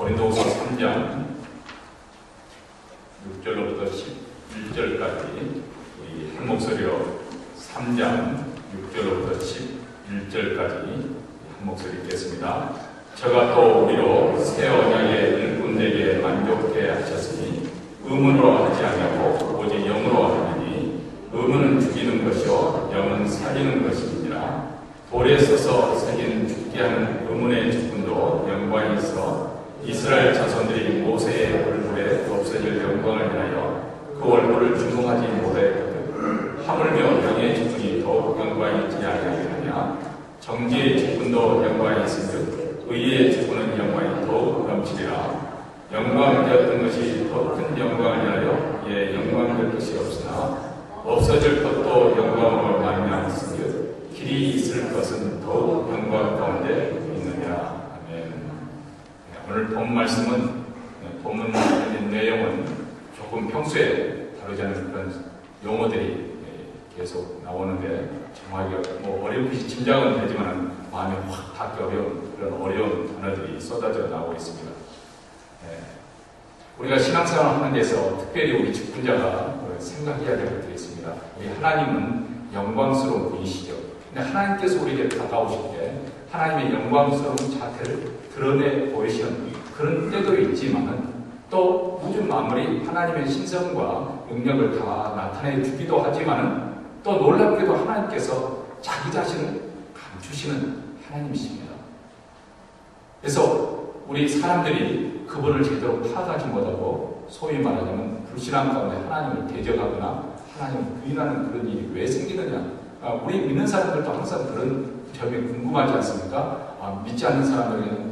고린도후서 3장 6절로부터 11절까지 우리 한 목소리로 3장 6절로부터 11절까지 한 목소리 읽겠습니다. 저가 또 우리로 새 언약의 일꾼되게 만족해 하셨으니 의문으로 하지 아니하고 오직 영으로 하느니 의문은 죽이는 것이요 영은 살리는 것이니라. 돌에 써서 새긴 죽게 하는 의문의 직분도 영광이 있어 이스라엘 자손들이 모세의 얼굴에 없어질 영광을 인하여 그 얼굴을 주목하지 못하였거든. 하물며 영의 직분이 더욱 영광이 있지 아니하느냐. 정지의 직분도 영광이 있은즉 의의 직분은 영광이 더욱 넘치리라. 영광 되었던 것이 더 큰 영광을 인하여 영광 될 것이 없으나 없어질 것도 영광으로 말미암았으니 길이 있을 것은 더욱 영광 가운데 있느니라. 아멘. 오늘 본 말씀은 본문 내용은 조금 평소에 다루지 않은 그런 용어들이 계속 나오는데 정확하게 어렴풋이 짐작은 되지만 마음에 확 닿기 어려운 그런 어려운 단어들이 쏟아져 나오고 있습니다. 우리가 신앙생활을 하는 데서 특별히 우리 직분자가 생각해야 될 것들이 있습니다. 우리 하나님은 영광스러운 분이시죠. 근데 하나님께서 우리에게 다가오실 때 하나님의 영광스러운 자태를 드러내 보이시는 그런 때도 있지만 또 우주 만물이 하나님의 신성과 능력을 다 나타내 주기도 하지만 또 놀랍게도 하나님께서 자기 자신을 감추시는 하나님이십니다. 그래서 우리 사람들이 그분을 제대로 파악하지 못하고 소위 말하자면 불신앙 가운데 하나님을 대적하거나 하나님을 부인하는 그런 일이 왜 생기느냐. 우리 믿는 사람들도 항상 그런 점이 궁금하지 않습니까? 믿지 않는 사람들에게는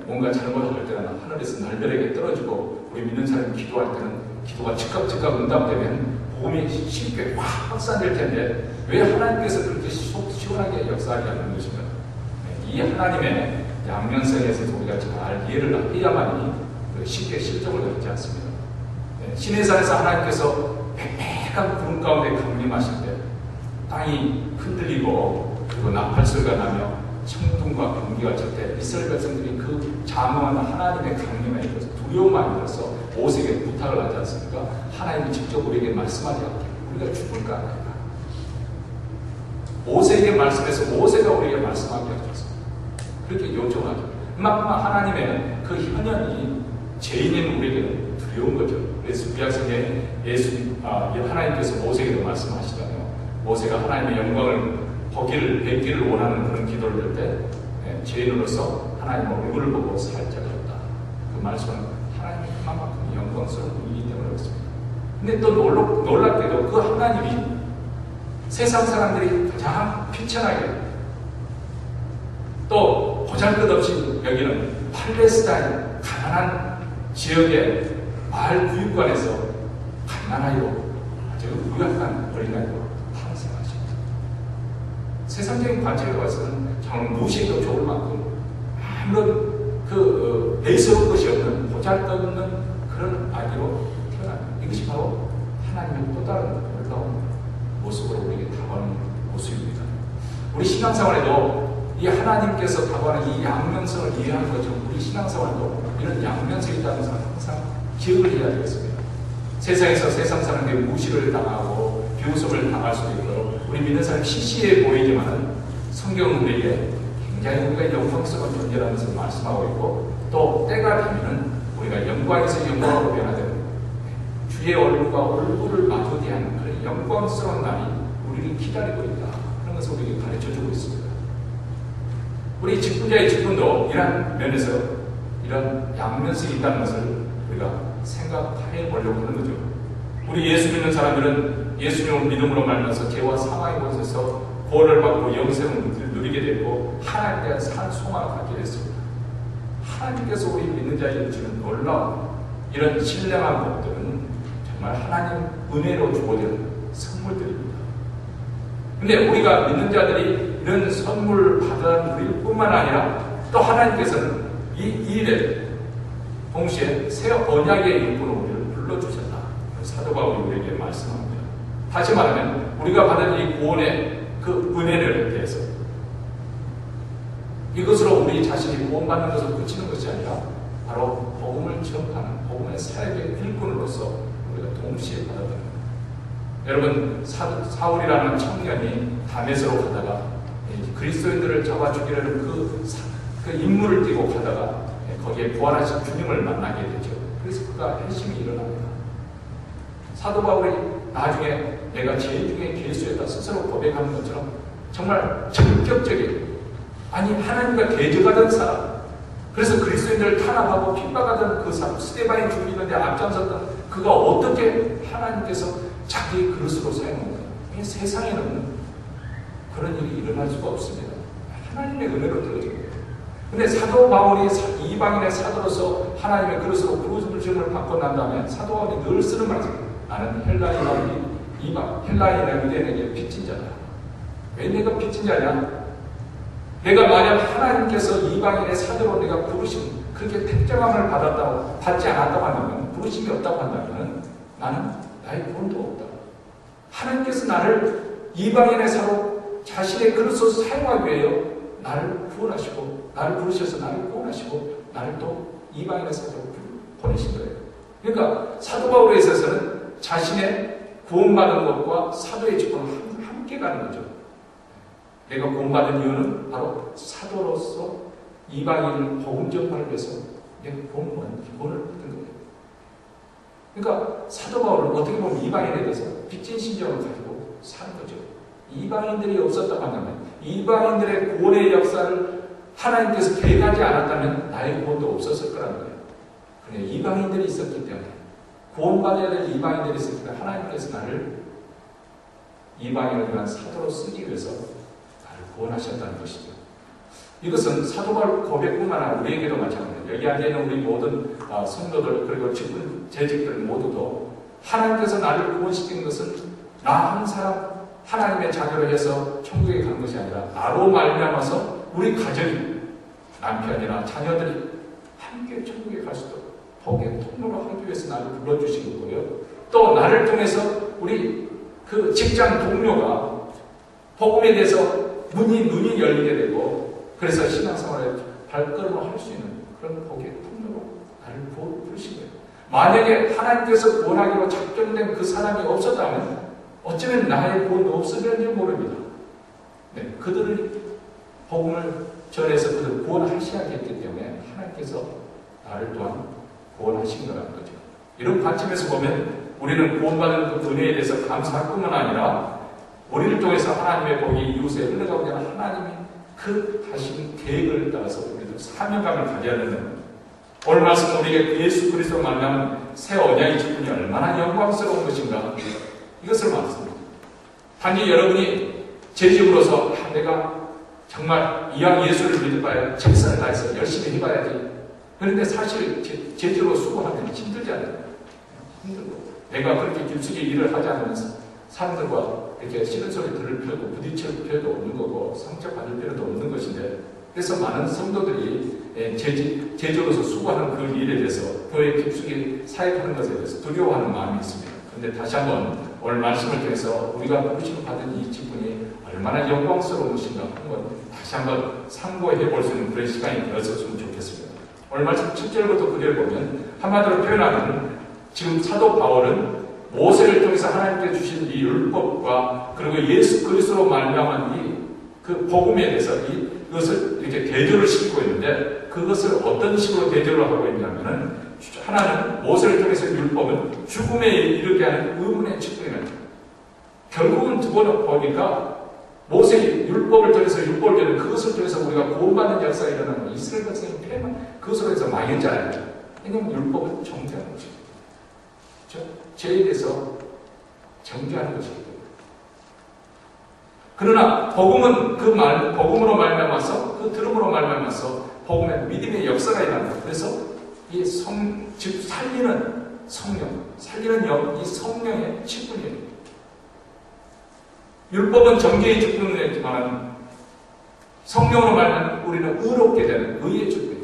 뭔가 잘못할 때는 하늘에서 날벼락이 떨어지고 우리 믿는 사람이 기도할 때는 기도가 즉각 응답되면 복음이 쉽게 확 확산될 텐데 왜 하나님께서 그렇게 속 시원하게 역사하지 않는 것이냐. 이 하나님의 양면성에서 우리가 잘 이해를 해야만이 쉽게 실정을 갖지 않습니다. 시내산에서 하나님께서 백백한 구름 가운데 강림하실 때 땅이 흔들리고 그리고 나팔소리가 나며 천둥과 번개가 칠 때 이스라엘 백성들이 그 장엄한 하나님의 강림에 두려움만 들어서 모세에게 부탁을 하지 않습니까? 하나님이 직접 우리에게 말씀하지 않게 우리가 죽을까 아닐까. 모세에게 말씀해서 모세가 우리에게 말씀하게 하셔서 그렇게 요청하죠. 그만큼 하나님의 그 현현이 죄인인 우리에게는 두려운 거죠. 그래서 구약성경에 하나님께서 모세에게도 말씀하시잖아요. 모세가 하나님의 영광을 뵙기를 원하는 그런 기도를 할 때 죄인으로서 하나님의 얼굴을 보고 살짝 했다. 그 말씀은 하나님이 그만큼 영광스러운 분이기 때문에 그렇습니다. 근데 또 놀랍게도 그 하나님이 세상 사람들이 가장 비천하게 또 보잘것없이 여기는 팔레스타인 가난한 지역의 마을 구육관에서 갓난아이로 아주 유약한 어린아이로 탄생하십니다. 세상적인 관점에 봐서는 정말 무시해도 좋을 만큼 아무런 대수로울 것이 없는 보잘것없는 그런 아기로 태어납니다. 이것이 바로 하나님의 또 다른 놀라운 모습으로 우리에게 다가오는 모습입니다. 우리 신앙생활에도 이 하나님께서 다가오는 이 양면성을 이해하는 것처럼 우리 신앙생활도 이런 양면성이 있다는 것을 항상 기억을 해야 되겠습니다. 세상에서 세상 사람들이 무시를 당하고 비웃음을 당할 수도 있고 우리 믿는 사람이 시시해 보이지만 성경은 우리에게 굉장히 우리가 영광스러운 존재라는 것을 말씀하고 있고 또 때가 되면 우리가 영광에서 영광으로 변화되는 주의 얼굴과 얼굴을 마주대하는 그런 영광스러운 날이 우리를 기다리고 있다. 그런 것을 우리에게 가르쳐주고 있습니다. 우리 직분자의 직분도 이런 면에서 이런 양면성이 있다는 것을 우리가 생각해 보려고 하는 거죠. 우리 예수 믿는 사람들은 예수님을 믿음으로 말면서 죄와 사망의 곳에서 구원을 받고 영생을 누리게 되고 하나님에 대한 산 소망을 갖게 됐습니다. 하나님께서 우리 믿는 자에게 주는 놀라운 이런 신령한 것들은 정말 하나님 은혜로 주어진 선물들입니다. 근데 우리가 믿는 자들이 이런 선물 받은 우리 뿐만 아니라 또 하나님께서는 이 일에 동시에 새 언약의 일꾼으로 우리를 불러주셨다. 사도 바울이 우리에게 말씀합니다. 다시 말하면 우리가 받은 이 구원의 그 은혜를 대해서 이것으로 우리 자신이 구원받는 것을 그치는 것이 아니라 바로 복음을 전파하는 복음의 사역의 일꾼으로서 우리가 동시에 받아들여야 합니다. 여러분, 사울이라는 청년이 다메섹으로 가다가 그리스도인들을 잡아 죽이려는 그 임무를 띠고 가다가 거기에 부활하신 주님을 만나게 되죠. 그래서 그가 회심이 일어납니다. 사도 바울이 나중에 내가 죄 중에 괴수였다 스스로 고백하는 것처럼 정말 전격적인, 아니 하나님과 대적하던 사람, 그래서 그리스도인들을 탄압하고 핍박하던 그 사람, 스데반이 죽이는데 앞장섰던 그가 어떻게 하나님께서 자기 그릇으로 사용합니다. 세상에는 그런 일이 일어날 수가 없습니다. 하나님의 은혜로 들어진 거예요. 근데 사도 바울이 이방인의 사도로서 하나님의 그릇으로 부르심을 받고 난 다음에 사도 바울이 늘 쓰는 말이죠. 나는 헬라인이나 유대인에게 빚진 자다. 왜 내가 빚진 자냐? 내가 만약 하나님께서 이방인의 사도로 내가 부르심, 그렇게 택정함을 받지 않았다고 한다면, 부르심이 없다고 한다면 나는 나의 구원도 없다. 하나님께서 나를 이방인의 사도 자신의 그릇으로 사용하기 위하여 나를 구원하시고, 나를 부르셔서 나를 구원하시고, 나를 또 이방인의 사도로 보내신 거예요. 그러니까 사도 바울에 있어서는 자신의 구원받은 것과 사도의 직분은 함께 가는 거죠. 내가 구원받은 이유는 바로 사도로서 이방인을 복음 전파를 위해서 내가 구원을 받은 거예요. 그러니까 사도 바울은 어떻게 보면 이방인에 대해서 빚진 신정을 가지고 사는 거죠. 이방인들이 없었다고 한다면, 이방인들의 구원의 역사를 하나님께서 계획하지 않았다면 나의 구원도 없었을 거라는 거예요. 그런데 이방인들이 있었기 때문에, 구원받아야 될 이방인들이 있었기 때문에 하나님께서 나를 이방인을 위한 사도로 쓰기 위해서 나를 구원하셨다는 것이죠. 이것은 사도 바울 고백뿐만 아니라 우리에게도 마찬가지입니다. 여기 앉아 있는 우리 모든 성도들, 그리고 재직들 모두도 하나님께서 나를 구원시키는 것은 나 한 사람 하나님의 자녀로 해서 천국에 간 것이 아니라 나로 말미암아서 우리 가정이, 남편이나 자녀들이 함께 천국에 갈 수도 복의 통로로 하기 위해서 나를 불러주신 거고요. 또 나를 통해서 우리 그 직장 동료가 복음에 대해서 눈이 열리게 되고, 그래서 신앙생활에 발걸음을 할 수 있는 그런 복의 통로로 나를 부르신 거예요. 만약에 하나님께서 구원하기로 작정된 그 사람이 없었다면 어쩌면 나의 구원도 없었는지 모릅니다. 네, 그들을 복음을 전해서 그들을 구원하셔야겠기 때문에 하나님께서 나를 또한 구원하신 거라는 거죠. 이런 관점에서 보면 우리는 구원받은 그 은혜에 대해서 감사할 뿐만 아니라 우리를 통해서 하나님의 복이 이웃에 흘러가게 하는 하나님의 그 다신 계획을 따라서 우리도 사명감을 가져야 되는, 오늘 말씀 우리에게 예수 그리스도 만나는 새 언약의 기쁨이 얼마나 영광스러운 것인가, 이것을 말씀드립니다. 단지 여러분이 제 집으로서 내가 정말 이왕 예수를 믿어봐야 최선을 다해서 열심히 해봐야지, 그런데 사실 제대로 수고하면 힘들지 않아요. 힘들고 내가 그렇게 깊숙이 일을 하지 않으면서 사람들과 이렇게 싫은 소리 들을 필요도, 부딪힐 필요도 없는 거고 상처받을 필요도 없는 것인데, 그래서 많은 성도들이 제자로서 수고하는 그 일에 대해서 교회 깊숙이 사역하는 것에 대해서 두려워하는 마음이 있습니다. 그런데 다시 한번 오늘 말씀을 통해서 우리가 부르심을 받은 이 직분이 얼마나 영광스러운 것인가 한번 다시 한번 상고해 볼 수 있는 그런 시간이 되었으면 좋겠습니다. 오늘 말씀 7절부터 9절 보면 한마디로 표현하면, 지금 사도 바울은 모세를 통해서 하나님께 주신 이 율법과 그리고 예수 그리스도로 말미암은 이 그 복음에 대해서 이것을 이렇게 대조를 시키고 있는데, 그것을 어떤 식으로 대조를 하고 있냐면은, 하나는 모세를 통해서 율법은 죽음에 이르게 하는 의문의 직분이라는 거예요. 결국은 두 번을 보니까 모세의 율법을 통해서 율법을 배우는 그것을 통해서 우리가 구원받는 역사가 일어나는 거예요. 이스라엘 백성이 패만 그것으로 해서 망했잖아요. 왜냐하면 율법은 정죄하는 것이죠. 죄에 대해서 정죄하는 것이기 때문에. 그러나 복음은 복음으로 말미암아서, 그 들음으로 말미암아서 복음의 믿음의 역사가 일어납니다. 그래서 이 즉 살리는 성령, 이 성령의 직분이에요. 율법은 정죄의 직분이지만 성령으로 말하면 우리는 의롭게 되는 의의 직분이에요.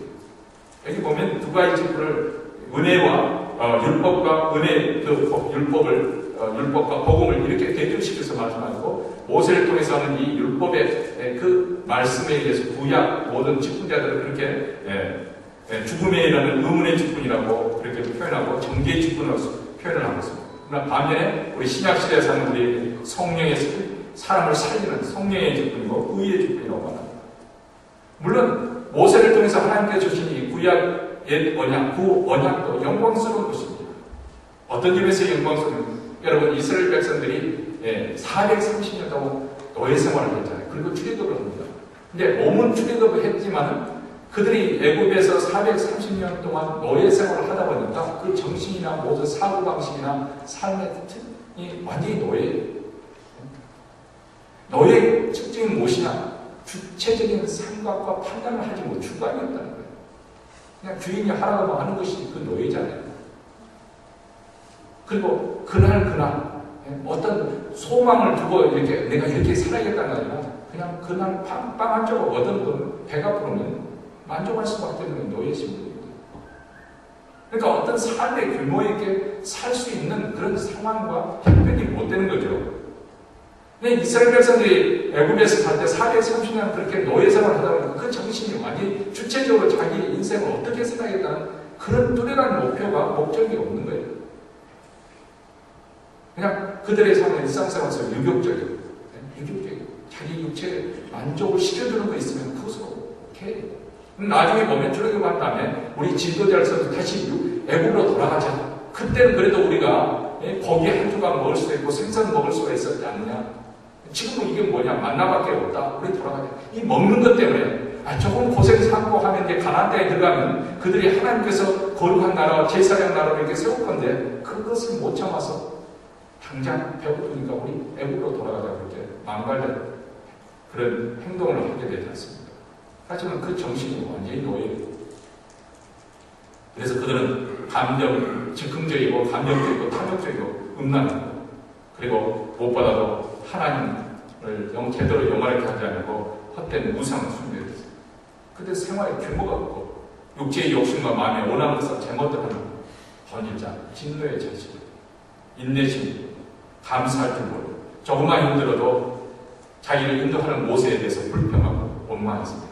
여기 보면 두 가지 직분을, 은혜와 율법과 은혜, 율법과 복음을 이렇게 대조시켜서 말씀하고, 모세를 통해서 하는 이 율법의 그 말씀에 의해서 구약 모든 직분자들을 그렇게 죽음에 이르는 의문의 직분이라고 그렇게 표현하고 정죄의 직분으로 표현을 하고 있습니다. 그러나 반면에 우리 신약시대에서는 우리 성령의 사람을 살리는 성령의 직분이고 의의 직분이라고 말합니다. 물론 모세를 통해서 하나님께서 주신 이 구약 옛 언약, 구 언약도 영광스러운 것입니다. 어떤 점에서 영광스러운? 여러분 이스라엘 백성들이 430년 동안 노예 생활을 했잖아요. 그리고 출애굽을 합니다. 근데 몸은 출애굽을 했지만 그들이 애굽에서 430년 동안 노예 생활을 하다 보니까 그 정신이나 모든 사고방식이나 삶의 특징이 완전히 노예예요. 노예의 특징이 무엇이냐? 주체적인 생각과 판단을 하지 못 주관이 없다는 거예요. 그냥 주인이 하라고 하는 것이 그 노예잖아요. 그리고 그날 어떤 소망을 두고 이렇게 내가 이렇게 살아야겠다는 게 아니라 그냥 그날 빵 한 조각 얻어먹으면 배가 부르면 만족할 수밖에 없는 노예심입니다. 그러니까 어떤 삶의 규모 있게 살 수 있는 그런 상황과 형편이 못 되는 거죠. 근데 이스라엘 백성들이 애굽에서 살 때 430년 그렇게 노예 생활을 하다 보니까 그 정신이 완전히 주체적으로 자기 인생을 어떻게 살아야겠다는 그런 뚜렷한 목표가 목적이 없는 거예요. 그냥 그들의 삶은 일상생활에서 유격적이고 자기 육체를 만족을 시켜주는 거 있으면 그것으로 오케이. 나중에 보면 출애굽한 다음에 우리 지도자로서 다시 애굽으로 돌아가자. 그때는 그래도 우리가 고기 한 조각 먹을 수도 있고 생선 먹을 수가 있었지 않느냐. 지금은 이게 뭐냐? 만나밖에 없다. 우리 돌아가자. 이 먹는 것 때문에 조금 고생 참고 하면 이제 가나안 땅에 들어가면 그들이 하나님께서 거룩한 나라, 제사장 나라로 이렇게 세울 건데 그것을 못 참아서 당장 배고프니까 우리 애굽으로 돌아가자. 그렇게 망발된 그런 행동을 하게 되지 않습니까? 하지만 그 정신이 완전히 노예예요. 그래서 그들은 즉흥적이고 감정적이고 탐욕적이고 음란하고 그리고 무엇보다도 하나님을 제대로 영화롭게 하지 않고 헛된 우상을 숭배했어요. 그때 생활에 규모가 없고 육체의 욕심과 마음의 원하는 것을 제멋대로 하는 번일자, 진노의 자식, 인내심, 감사할 줄 모르고 조금만 힘들어도 자기를 인도하는 모세에 대해서 불평하고 원망했습니다.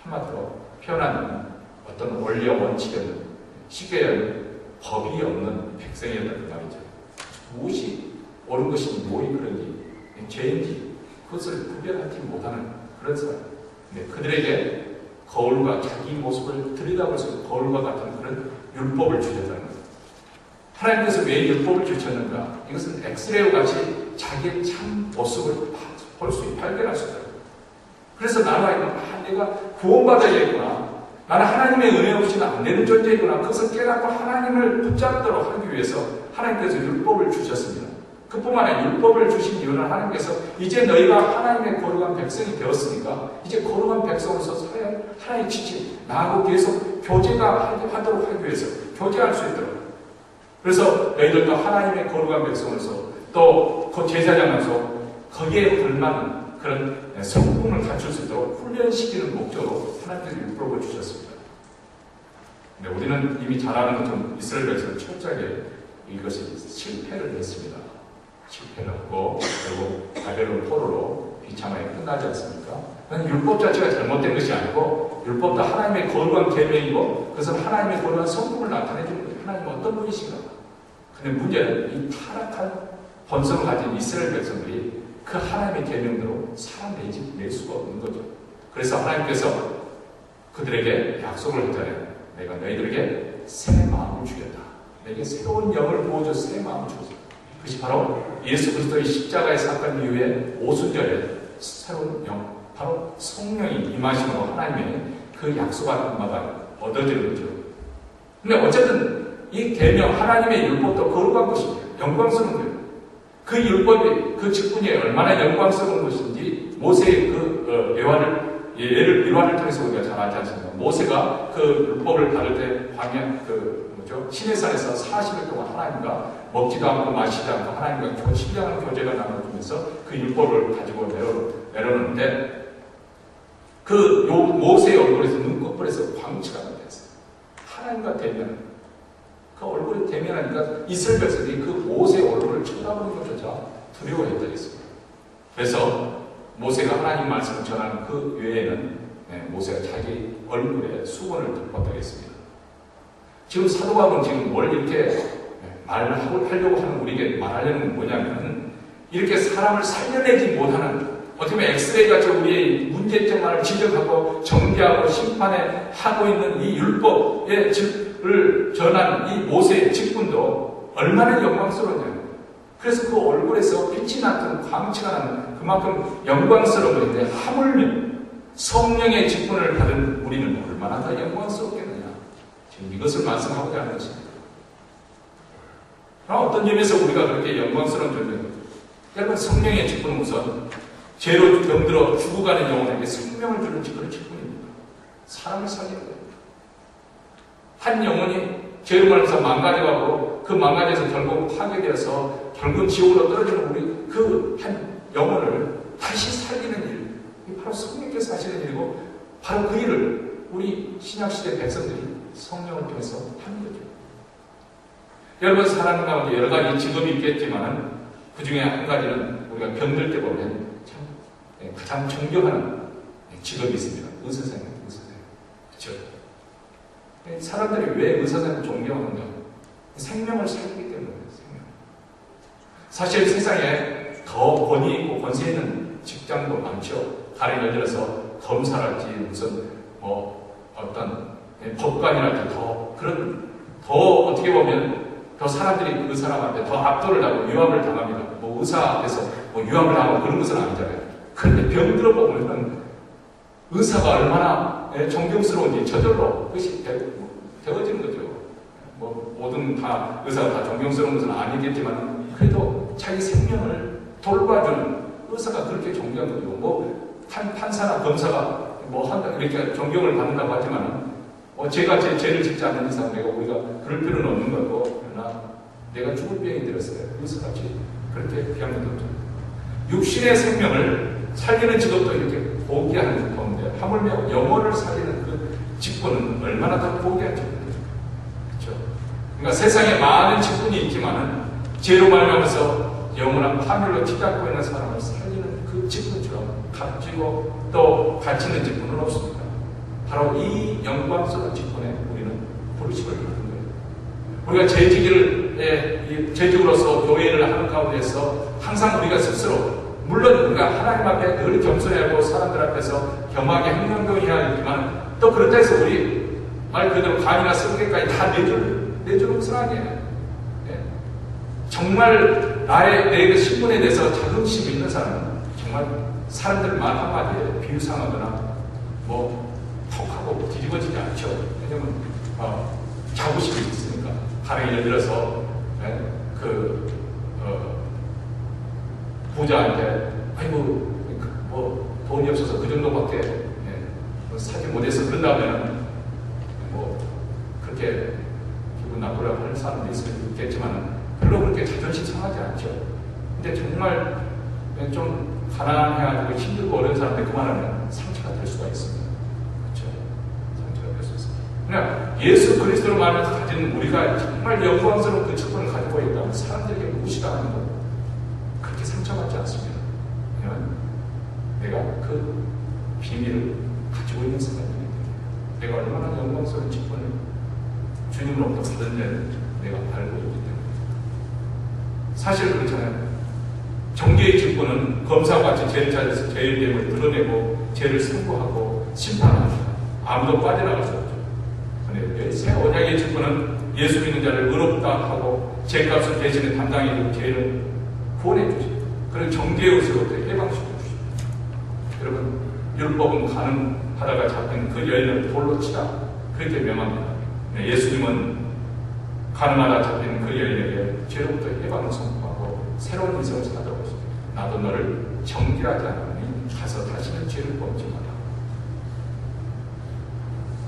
한마디로 표현하는 어떤 원리와 원칙이 없는 쉽게 말하면 법이 없는 백성이었다는 말이죠. 무엇이 옳은 것인지 무엇이 그런지 죄인지 그것을 구별하지 못하는 그런 사람. 그들에게 거울과 자기 모습을 들여다볼 수 있는 거울과 같은 그런 율법을 주셨다는 거예요. 하나님께서 왜 율법을 주셨는가? 이것은 엑스레이와 같이 자기의 참 모습을 볼 수 있고 발견할 수 있어요. 그래서 나는 내가 구원받아야겠구나. 나는 하나님의 은혜 없이는 안 되는 존재이구나. 그것을 깨닫고 하나님을 붙잡도록 하기 위해서 하나님께서 율법을 주셨습니다. 그뿐만 아니라 율법을 주신 이유는 하나님께서 이제 너희가 하나님의 거룩한 백성이 되었으니까 이제 거룩한 백성으로서 살아야 하나님의 지체 나하고 계속 교제가 하도록 하기 위해서 교제할 수 있도록. 그래서 너희들도 하나님의 거룩한 백성으로서 또 그 제사장으로서 거기에 걸맞는 그런 성품을 갖출 수 있도록 훈련시키는 목적으로 하나님께서 율법을 주셨습니다. 근데 우리는 이미 잘 아는 것처럼 이스라엘 백성은 철저하게 이것이 실패를 했습니다. 실패를 하고 결국 바벨론 포로로 비참하게 끝나지 않습니까? 율법 자체가 잘못된 것이 아니고 율법도 하나님의 거룩한 계명이고 그것은 하나님의 거룩한 성품을 나타내주는 거예요. 하나님은 어떤 분이신가? 근데 문제는 이 타락한 본성을 가진 이스라엘 백성들이 그 하나님의 계명대로 살아낼 수가 없는 거죠. 그래서 하나님께서 그들에게 약속을 했잖아요. 내가 너희들에게 새 마음을 주겠다. 내게 새로운 영을 부어줘서 새 마음을 주겠다. 그것이 바로 예수 그리스도의 십자가의 사건 이후에 오순절에 새로운 영, 바로 성령이 임하심으로 하나님의 그 약속한 바가 얻어지는 거죠. 근데 어쨌든 이 계명, 하나님의 율법도 거룩한 것입니다. 영광스러운 거예요. 그 율법이, 그 직분이 얼마나 영광스러운 것인지 모세의 그 일화를 통해서 우리가 잘 알지 않습니까? 모세가 그 율법을 받을 때 시내산에서 40일 동안 하나님과 먹지도 않고 마시지 않고 하나님과 신령한 교제가 나눠주면서 그 율법을 가지고 내려오는데 그 모세의 얼굴에서 눈꺼풀에서 광채가 나타났어요. 하나님과 대면. 그 얼굴에 대면하니까 이스라엘 백성들이 그 모세의 얼굴을 쳐다보는 것조차 두려워했다 했습니다. 그래서 모세가 하나님 말씀을 전하는 그 외에는 모세가 자기 얼굴에 수건을 덮었다 했습니다. 지금 사도 바울은 지금 뭘 이렇게 하려고 하는 우리에게 말하려는 건 뭐냐면 이렇게 사람을 살려내지 못하는 어떻게 보면 엑스레이 같이 우리의 문제점만을 지적하고 정죄하고 심판하고 있는 이 율법의 을 전한 이 모세의 직분도 얼마나 영광스러웠냐. 그래서 그 얼굴에서 빛이 났던 광채가 나는 그만큼 영광스러운 것인데 하물며 성령의 직분을 받은 우리는 얼마나 더 영광스럽겠느냐. 지금 이것을 말씀하고자 하는 것입니다. 어떤 점에서 우리가 그렇게 영광스러운 존재입니다. 여러분, 성령의 직분은 우선 죄로 병들어 죽어가는 영혼에게 생명을 주는 그런 직분입니다. 사람을 살리는 거예요. 한 영혼이 죄로 말해서 망가져가고 그 망가져서 결국 파괴되어서 결국 지옥으로 떨어지는 우리 그 한 영혼을 다시 살리는 일, 이 바로 성령께서 하시는 일이고 바로 그 일을 우리 신약시대 백성들이 성령을 통해서 하는 거죠. 여러분, 사람 가운데 여러 가지 직업이 있겠지만 그 중에 한 가지는 우리가 병들 때 보면 참 가장 존경하는 직업이 있습니다. 의사선생님, 그렇죠? 사람들이 왜 의사선생님을 존경하는가? 생명을 살리기 때문에. 생명. 사실 세상에 더 권위 있고 권세 있는 직장도 많죠. 다른 예를 들어서 검사랄지 무슨 어떤 법관이랄지 더 어떻게 보면 더 사람들이 그 사람한테 더 압도를 하고 유압을 당합니다. 의사 앞에서 유압을 당하고 그런 것은 아니잖아요. 그런데 병들어 보면 의사가 얼마나 존경스러운지 저절로 그것이 되어지는 거죠. 모든 다 의사가 다 존경스러운 것은 아니겠지만 그래도 자기 생명을 돌봐주는 의사가 그렇게 존경한 거죠. 판사나 검사가 한다 이렇게 존경을 받는다고 하지만 제가 제 죄를 짓지 않는 이상 우리가 그럴 필요는 없는 거고, 그러나 내가 죽을 병이 들었어요. 의사같이 그렇게 귀한 것도 없죠. 육신의 생명을 살리는 직업도 이렇게 포기하는 건데 하물며 영혼을 살리는 그 직분은 얼마나 더 포기한 직분이죠. 그렇죠? 그러니까 세상에 많은 직분이 있지만은 죄로 말미암아서 영원한 파멸로 치닫고 있는 사람을 살리는 그 직분처럼 값지고 또 가치 있는 직분은 없습니다. 바로 이 영광스러운 직분에 우리는 부르심을 받는 거예요. 우리가 재직으로서 교회를 하는 가운데서 항상 우리가 스스로 물론 우리가 하나님 앞에 늘 겸손하고 사람들 앞에서 겸하게 행동도 해야 하지만 또 그렇다 해서 우리 말 그대로 간이나 성격까지 다 내주는 것은 아니에요. 정말 내게 신분에 대해서 자긍심이 있는 사람은 정말 사람들 말 한마디에 비유상하거나 톡하고 뒤집어지지 않죠. 왜냐면 자부심이 있으니까. 다른 예를 들어서 부자한테 아이고 돈이 없어서 그 정도밖에 사지 못해서 그런다면 그렇게 기분 나쁘라고 하는 사람도 있겠지만 별로 그렇게 자존심 상하지 않죠. 근데 정말 좀 가난해가지고 힘들고 어려운 사람한테 그 말하면 상처가 될 수가 있습니다. 그렇죠? 상처가 될 수 있습니다. 그냥 예수 그리스도로 말하면서 가진 우리가 정말 영광스러운 그 직분을 가지고 있다면 사람들에게 무시당하는 것 그렇게 상처받지 않습니다. 왜냐하면 내가 그 비밀을 가지고 있는 사람이기 때문에 내가 얼마나 영광스러운 직분을 주님으로부터 받은지를 내가 알고 있기 때문에. 사실 그렇잖아요. 정죄의 직분은 검사같이 죄를 찾아서 죄의 내용을 드러내고 죄를 선고하고 심판합니다. 아무도 빠져나갈 수 없죠. 그런데 새 언약의 직분은 예수 믿는 자를 의롭다 하고 죄값을 대신에 담당해주고 죄를 구원해 주십니다. 그런 정죄의 의식으로부터 해방시켜 주십니다. 여러분, 율법은 가늠하다가 잡힌 그 여인을 돌로 치라 그렇게 명합니다. 예수님은 가늠하다 잡힌 그 여인에게 죄로부터 해방을 선포하고 새로운 인생을 살아가고 있습니다. 나도 너를 정죄하지 않으니 가서 다시는 죄를 범치 마라.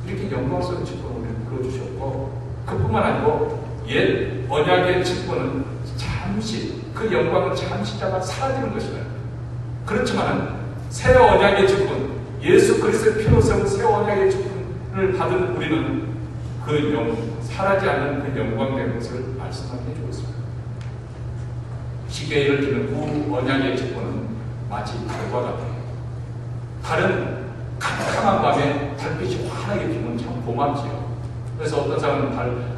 이렇게 영광스러운 직분을 우리를 불러주셨고, 그뿐만 아니고 옛 언약의 직분은 잠시 그 영광은 잠시 있다가 사라지는 것이다. 그렇지만 새 언약의 직분, 예수 그리스도의 피로 세운 새 언약의 직분을 받은 우리는 그 사라지 않는 그 영광된 것을 말씀하게 해주고 있습니다. 쉽게 예를 들면 그 언약의 직분은 마치 달과 같아요. 달은 캄캄한 밤에 달빛이 환하게 피면 참 고맙지요. 그래서 어떤 사람은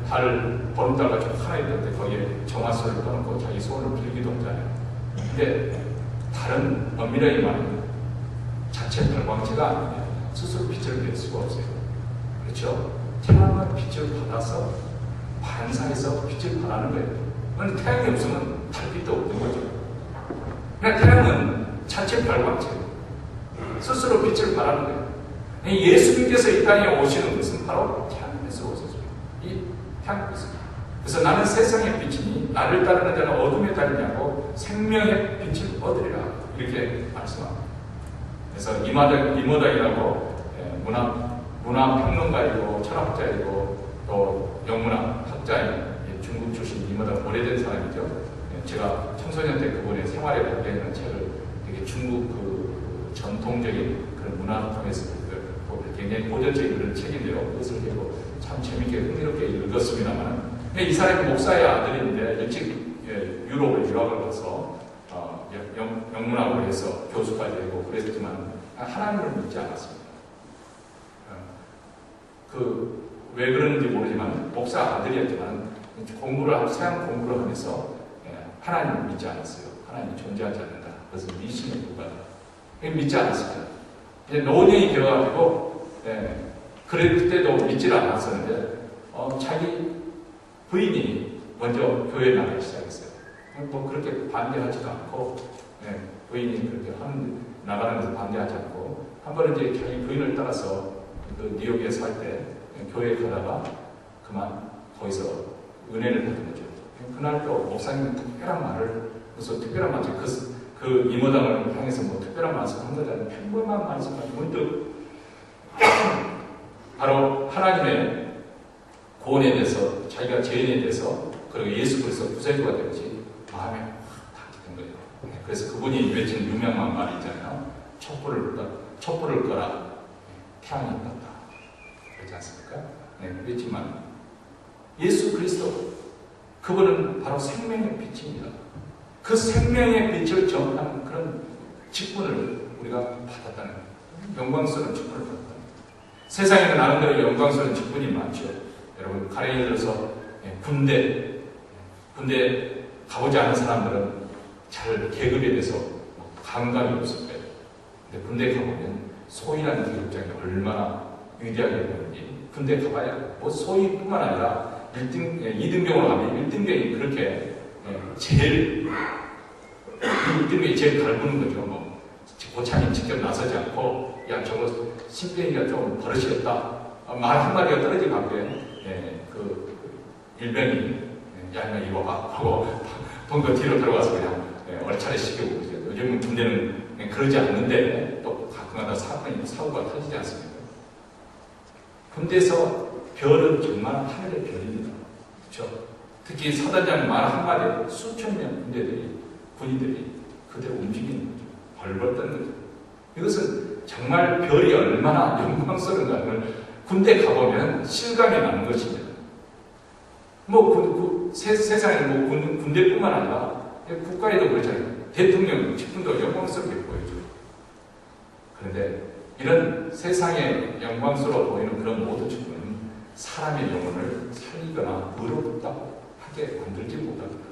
달을 보름달같이 하나 있는데 거기에 정화수를 떠놓고 자기 소원을 빌기도 하잖아요. 근데 달은 엄밀하게 말하면 자체 별광체가 아닌데 스스로 빛을 낼 수가 없어요. 그렇죠? 태양은 빛을 받아서 반사해서 빛을 발하는 거예요. 그런데 태양이 없으면 달빛도 없는 거죠. 그냥 태양은 자체 별광체예요. 스스로 빛을 발하는 거예요. 예수님께서 이 땅에 오시는 것은 바로 태양에서 오셨어요. 이 태양에서. 그래서 나는 세상의 빛이니 나를 따르는 자는 어둠에 다니냐고 생명의 빛을 얻으리라 이렇게 말씀합니다. 그래서 이모덕이라고 문화평론가이고 철학자이고 또 영문학학자인 중국 출신 이모덕 오래된 사람이죠. 제가 청소년 때 그분의 생활에 관련된 책을 되게 중국 그 전통적인 그런 문화 통해서 굉장히 고전적인 그런 책인데요. 그것을 보고 참 재밌게 흥미롭게 읽었습니다만 이 사람이 목사의 아들인데 일찍 유럽에 유학을 가서 영문학을 해서 교수까지 되고 그랬지만 하나님을 믿지 않았습니다. 왜 그러는지 모르지만 목사 아들이었지만 서양 공부를 하면서 하나님을 믿지 않았어요. 하나님이 존재하지 않는다. 그래서 미신에 불과하다. 믿지 않았습니다. 이제 노년이 되어가지고 그때도 믿지를 않았었는데 자기 부인이 먼저 교회에 나가기 시작했어요. 뭐 그렇게 반대하지도 않고 부인이 그렇게 나가는 데 반대하지 않고 한 번은 이제 자기 부인을 따라서 그 뉴욕에 살 때 교회에 가다가 그만 거기서 은혜를 받은 거죠. 그날 또 목사님 특별한 말을 무슨 특별한 말씀 그 이모당을 향해서 뭐 특별한 말씀 한 거잖아요. 평범한 말씀 문득 바로 하나님의 구원에 대해서 자기가 죄인에 대해서 그리고 예수 그리스도 구세주가 되는지 마음에 탁 든 거예요. 그래서 그분이 외친 유명한 말이 있잖아요. 촛불을 꺼라 태양이 떴다. 그렇지 않습니까? 그렇지만 예수 그리스도 그분은 바로 생명의 빛입니다. 그 생명의 빛을 전하는 그런 직분을 우리가 받았다는 거예요. 영광스러운 직분을 받았다는 거예요. 세상에는 나름대로 영광스러운 직분이 많죠. 여러분 가령 예를 들어서 군대 가보지 않은 사람들은 잘 계급에 대해서 감각이 없을 거예요. 근데 군대 가보면 소위라는 계급장이 얼마나 위대하게 보는지 군대 가봐야 뭐 소위뿐만 아니라 2등병으로 가면 1등병이 그렇게 제일 1등병이 제일 갈구는 거죠. 뭐 고참이 직접 나서지 않고 야 저거 신병이가 좀 버릇이었다 말 한마디가 떨어지고 앞에 그 일병이 야 이리 와봐 하고 본거 뒤로 들어가서 그냥 얼차례 시키고 그러죠. 요즘은 군대는 그러지 않는데 또 가끔가다 사고가 터지지 않습니까? 군대에서 별은 정말 하늘의 별입니다. 그렇죠? 특히 사단장 말 한마디에 수천 명 군인들이 그대로 움직이는 거죠. 벌벌 떠는 거죠. 이것은 정말 별이 얼마나 영광스러운가를 군대 가보면 실감이 나는 것입니다. 세상에 군대뿐만 아니라 국가에도 그렇잖아요. 대통령 직분도 영광스럽게 보여줘. 그런데 이런 세상에 영광스러워 보이는 그런 모든 직분은 사람의 영혼을 살리거나 의롭다고 하게 만들지 못합니다.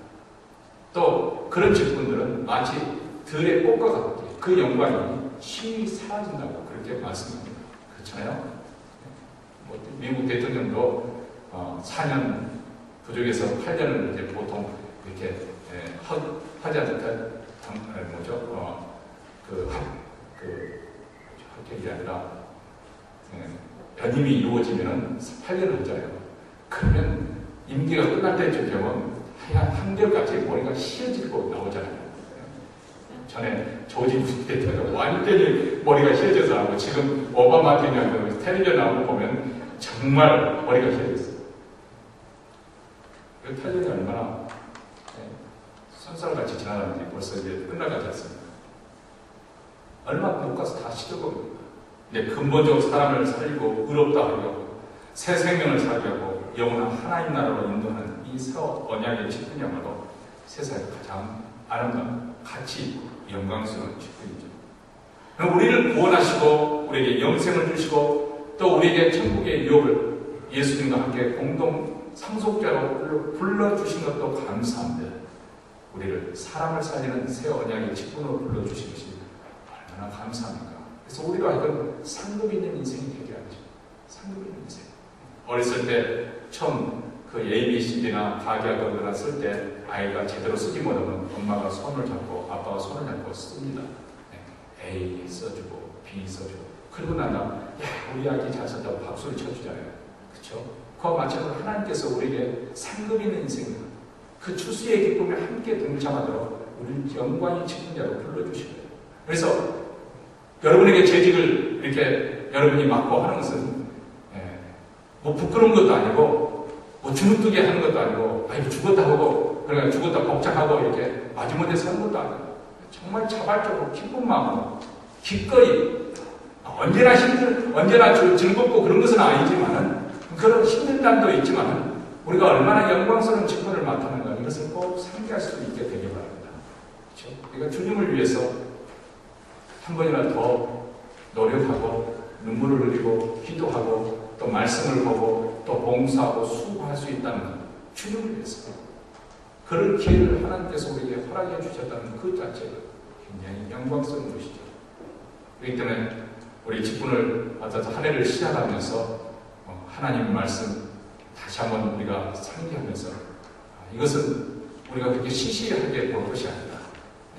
또 그런 직분들은 마치 들의 꽃과 같게 그 영광이 쉬이 사라진다고 그렇게 말씀합니다. 그렇잖아요? 미국 대통령도 4년 부족해서 8년을 이제 보통 이렇게 하지 않을까? 합격이 아니라 연임이 이루어지면 8년을 하잖아요. 그러면 임기가 끝날 때쯤 되면 하얀 한결같이 머리가 휘어지고 나오잖아요. 전에 조지 부시 대통령 완전히 머리가 휘어져서 나오고 지금 오바마 대통령 텔레비전 나오는 거 보면 정말 머리가 휘어졌어요. 그 8년이 얼마나 선살같이 지나가는지 벌써 이제 끝나가지 않습니다. 얼마 못 가서 다 시켜봅니다. 근본적으로 사람을 살리고 의롭다 하려고 새 생명을 살려고 영원한 하나님 나라로 인도하는 이 새 언약의 직분이야말로 세상에 가장 아름다운 가치 영광스러운 직분이죠. 우리를 구원하시고 우리에게 영생을 주시고 또 우리에게 천국의 유업을 예수님과 함께 공동 상속자로 불러주신 것도 감사합니다. 우리를 사람을 살리는 새 언약의 직분으로 불러주신 것이 얼마나 감사합니까? 그래서 우리가 하여금 상급 있는 인생이 되게 하죠. 상급 있는 인생. 어렸을 때 처음 그 ABCD나 가계학을 쓸 때 아이가 제대로 쓰지 못하면 엄마가 손을 잡고 아빠가 손을 잡고 씁니다. A 써주고 B 써주고 그리고 나서 야 우리 아기 잘 썼다고 박수를 쳐주잖아요. 그렇죠? 그와 마찬가지로 하나님께서 우리에게 상급 있는 인생 그 추수의 기쁨에 함께 동참하도록 우리를 영광의 직분자로 불러주신 거예요. 그래서 여러분에게 재직을 이렇게 여러분이 맡고 하는 것은 뭐 부끄러운 것도 아니고 뭐 주눅들게 하는 것도 아니고 아이고 죽었다 하고 그러니까 죽었다 복잡하고 이렇게 마지못해 사는 것도 아니고 정말 자발적으로 기쁜 마음으로 기꺼이 언제나 즐겁고 그런 것은 아니지만은 그런 힘든 감도 있지만은 우리가 얼마나 영광스러운 직분을 맡았는가 이것을 꼭 상기할 수 있게 되기 바랍니다. 그렇죠? 그러니까 주님을 위해서 한 번이라도 더 노력하고 눈물을 흘리고 기도하고 또 말씀을 보고 또 봉사하고 수고할 수 있다는 주님을 위해서 그런 기회를 하나님께서 우리에게 허락해 주셨다는 그 자체가 굉장히 영광스러운 것이죠. 그렇기 때문에 우리 직분을 받아서 한 해를 시작하면서 하나님의 말씀 다시 한번 우리가 상기하면서 이것은 우리가 그렇게 시시하게 볼 것이 아니다.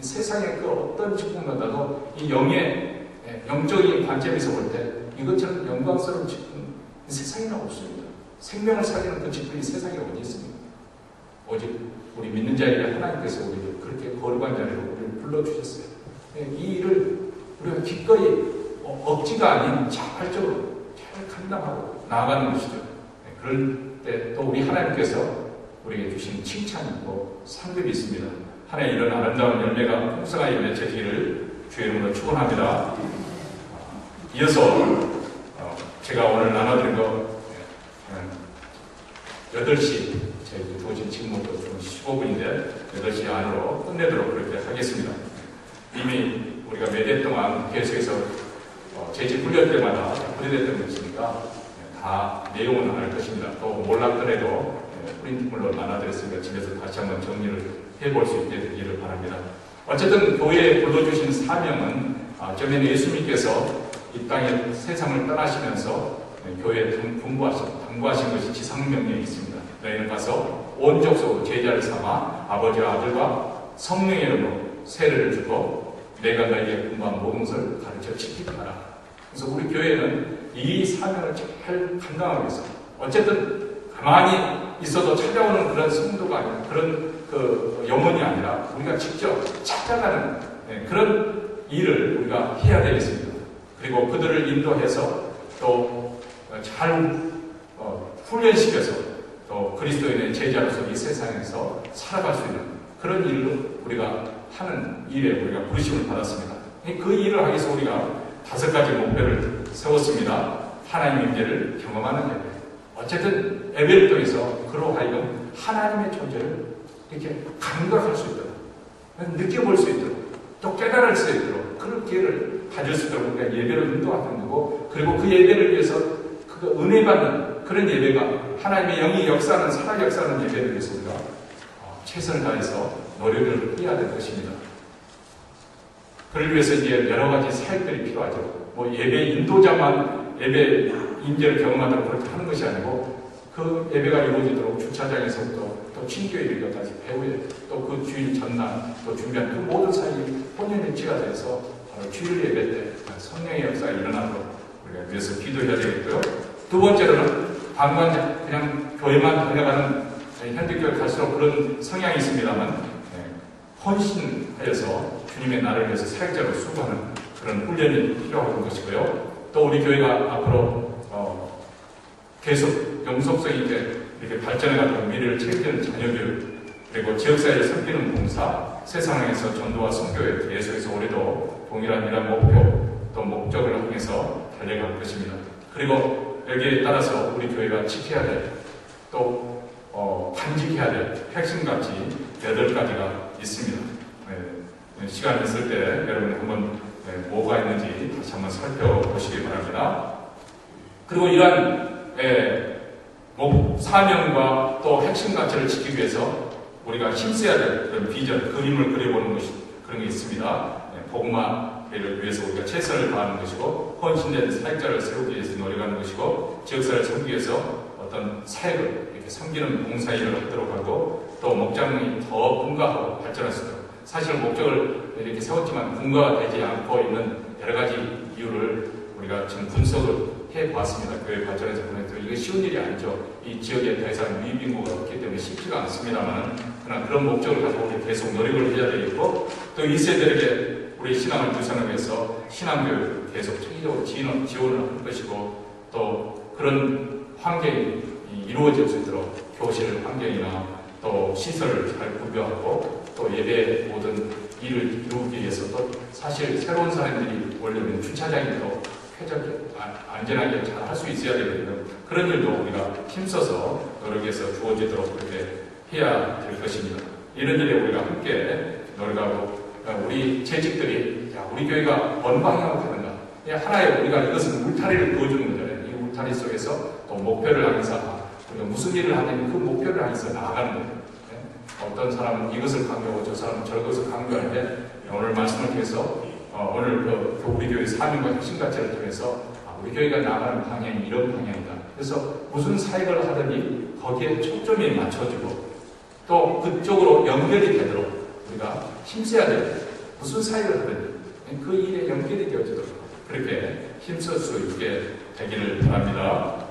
세상의 그 어떤 직분보다도 이 영적인 관점에서 볼 때 이것처럼 영광스러운 직분 세상에는 없습니다. 생명을 살리는 그 직분이 세상에 어디 있습니까? 오직 우리 믿는 자에게 하나님께서 우리를 그렇게 거룩한 자리로 우리를 불러주셨어요. 이 일을 우리가 기꺼이 억지가 아닌 자발적으로 잘 감당하고 나아가는 것이죠. 그럴 때 또 우리 하나님께서 우리에게 주신 칭찬이 있고 상급이 있습니다. 한 해 이런 아름다운 열매가 풍성하게 맺혀지기를 주의 이름으로 축원합니다. 이어서 제가 오늘 나눠드린 거 8시 저희 주어진 직무도 좀 15분인데 8시 안으로 끝내도록 그렇게 하겠습니다. 이미 우리가 몇 해 동안 계속해서 재직 훈련 때마다 분리됐던 것이니까 다 내용은 알 것입니다. 또 몰랐더라도 프린트물로 나눠드렸으니까 집에서 다시 한번 정리를 해볼 수 있게 되기를 바랍니다. 어쨌든 교회에 불러주신 사명은 전에는 예수님께서 이 땅에 세상을 떠나시면서 교회에 당부하신 것이 지상명령이 있습니다. 너희는 가서 온 족속으로 제자를 삼아 아버지와 아들과 성령의 이름으로 세례를 주고 내가 너희에게 분부한 모든 것을 가르쳐 지키게 하라. 그래서 우리 교회는 이 사명을 잘 감당하기 위해서 어쨌든 가만히 있어도 찾아오는 그런 성도가 아니라 그런 그 영혼이 아니라 우리가 직접 찾아가는 그런 일을 우리가 해야 되겠습니다. 그리고 그들을 인도해서 또 잘 훈련시켜서 또 그리스도인의 제자로서 이 세상에서 살아갈 수 있는 그런 일로 우리가 하는 일에 우리가 부르심을 받았습니다. 그 일을 하기 위해서 우리가 5가지 목표를 세웠습니다. 하나님의 임재를 경험하는 예배. 어쨌든 예배를 통해서 그로 하여금 하나님의 존재를 이렇게 감각할 수 있도록 느껴볼 수 있도록 또 깨달을 수 있도록 그런 기회를 가질 수 있도록 우리가 예배를 인도하는 거고 그리고 그 예배를 위해서 그 은혜 받는 그런 예배가 하나님의 영이 역사하는 살아 역사하는 예배를 위해서 우리가 최선을 다해서 노력을 해야 될 것입니다. 그를 위해서 이제 여러 가지 사역들이 필요하죠. 뭐 예배 인도자만 예배 임재를 경험하도록 그렇게 하는 것이 아니고 그 예배가 이루어지도록 주차장에서부터 또 친교에 이르기까지 배후에 또 그 주일 전날 또 준비한 그 모든 사역이 혼연일치가 돼서 바로 주일 예배 때 성령의 역사가 일어나도록 우리가 위해서 기도해야 되겠고요. 두 번째로는 방관 그냥 교회만 다녀가는 현대교회 갈수록 그런 성향이 있습니다만 헌신하여서 주님의 나라를 위해서 사역자로 수고하는 그런 훈련이 필요한 것이고요. 또 우리 교회가 앞으로 계속 영속성 있게 이렇게 발전해가도록 미래를 책임지는 자녀교육 그리고 지역사회를 섬기는 봉사 세상에서 전도와 선교에 계속해서 우리도 동일한 이런 목표 또 목적을 향해서 달려갈 것입니다. 그리고 여기에 따라서 우리 교회가 지켜야 될 또 간직해야 될 핵심가치 8가지가 있습니다. 시간 있을 때 여러분 한번 뭐가 있는지 다시 한번 살펴보시기 바랍니다. 그리고 이러한 사명과 또 핵심 가치를 지키기 위해서 우리가 힘써야 될 그런 비전, 그림을 그려보는 것이 그런 게 있습니다. 복음화를 위해서 우리가 최선을 다하는 것이고, 헌신된 사역자를 세우기 위해서 노력하는 것이고, 지역사회를 섬기기 위해서 어떤 사역을 이렇게 섬기는 봉사일을 하도록 하고, 또 목장이 더 분가하고 발전할 수 있도록. 사실 목적을 이렇게 세웠지만 분가가 되지 않고 있는 여러 가지 이유를 우리가 지금 분석을 해보았습니다. 교회 발전에서 보내서 이게 쉬운 일이 아니죠. 이 지역에 더 이상 유입 인구가 없기 때문에 쉽지가 않습니다만, 그러나 그런 목적을 가지고 우리 계속 노력을 해야 되겠고, 또 2세들에게 우리 신앙을 구성하기 위해서 신앙교육을 계속 체계적으로 지원을 할 것이고, 또 그런 환경이 이루어질 수 있도록 교실 환경이나 또 시설을 잘 구비하고, 또 예배 모든 일을 이루기 위해서 또 사실 새로운 사람들이 원래는 주차장이 더 쾌적하게 안전하게 잘 할 수 있어야 되거든요. 그런 일도 우리가 힘써서 노력해서 주어지도록 그렇게 해야 될 것입니다. 이런 일에 우리가 함께 노력하고, 우리 재직들이 우리 교회가 어느 방향으로 가는가, 하나의 우리가 이것은 울타리를 그어주는 거잖아요. 이 울타리 속에서 또 목표를 향해서 우리가 무슨 일을 하든 그 목표를 향해서 나아가는 거예요. 어떤 사람은 이것을 강조하고 저 사람은 저것을 강조하는데, 오늘 말씀을 통해서 오늘 우리 교회 사명과 핵심 가치를 통해서 우리 교회가 나아가는 방향이 이런 방향이다. 그래서 무슨 사역을 하든지 거기에 초점이 맞춰지고 또 그쪽으로 연결이 되도록 우리가 힘써야 돼요. 무슨 사역을 하든지 그 일에 연결이 되어지도록 그렇게 힘쓸 수 있게 되기를 바랍니다.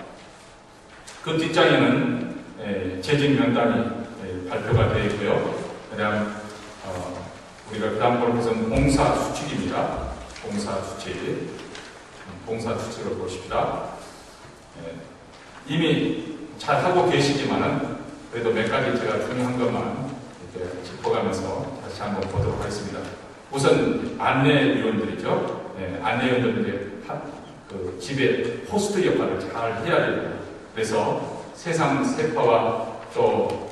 그 뒷장에는 재직 명단이 발표가 되어 있고요. 그다음 우리가 그 다음 볼 것은 봉사 수칙입니다. 봉사 수칙. 봉사 수칙을 보십시다. 이미 잘 하고 계시지만은 그래도 몇 가지 제가 중요한 것만 이렇게 짚어가면서 다시 한번 보도록 하겠습니다. 우선 안내위원들이죠. 안내위원들이 그 집에 호스트 역할을 잘 해야 됩니다. 그래서 세상 세파와 또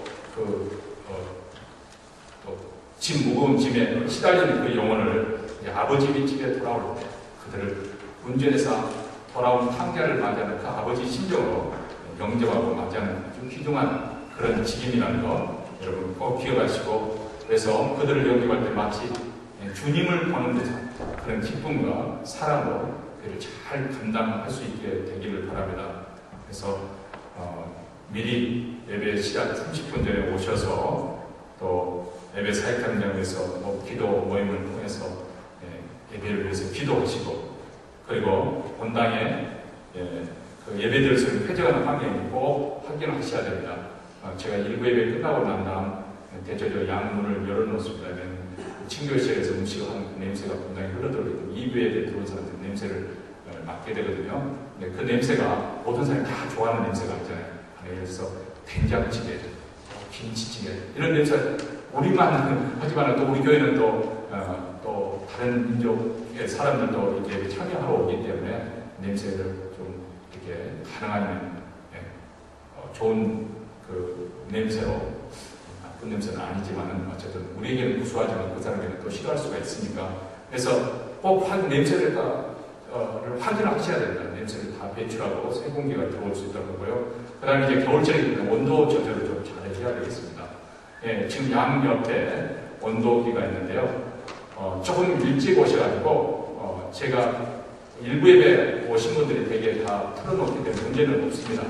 짐, 무거운 짐에 시달리는 그 영혼을 아버지 집에 돌아올 때 그들을 운전해서 돌아온 탕자를 맞이하는 그 아버지 심정으로 영접하고 맞이하는 아주 귀중한 그런 직임이라는 거 여러분 꼭 기억하시고, 그래서 그들을 영접할 때 마치 주님을 보는 듯한 그런 기쁨과 사랑으로 그를 잘 감당할 수 있게 되기를 바랍니다. 그래서 미리 예배 시작 30분 전에 오셔서 또 예배 사역장장에서 기도 모임을 통해서 예배를 위해서 기도하시고, 그리고 본당에 그 예배드릴 쾌적한 환경을 꼭 확인하셔야 됩니다. 제가 1부 예배 끝나고 난 다음 대체적으로 양문을 열어놓습니다. 친교실에서 음식을 하는 그 냄새가 본당에 흘러들어오고 2부 예배 들어온 사람들 냄새를 맡게 되거든요. 근데 그 냄새가 모든 사람이 다 좋아하는 냄새가 있잖아요. 그래서 된장찌개, 김치찌개 이런 냄새 우리만 하지만 또 우리 교회는 또 다른 민족의 사람들도 이렇게 참여하러 오기 때문에 냄새를 좀 이렇게 가능하면 좋은 그 냄새로, 나쁜 냄새는 아니지만은 어쨌든 우리에게는 구수하지만 그 사람에게는 또 싫어할 수가 있으니까, 그래서 꼭 냄새를 확인하셔야 됩니다. 냄새를 다 배출하고 새 공기가 들어올 수 있다고 하고요. 그 다음에 이제 겨울철이기 때문에 온도 조절을 좀 잘해줘야 되겠습니다. 지금 양 옆에 온도기가 있는데요. 조금 일찍 오셔가지고 제가 일부 예배 오신 분들이 되게 다 틀어놓기 때문에 문제는 없습니다.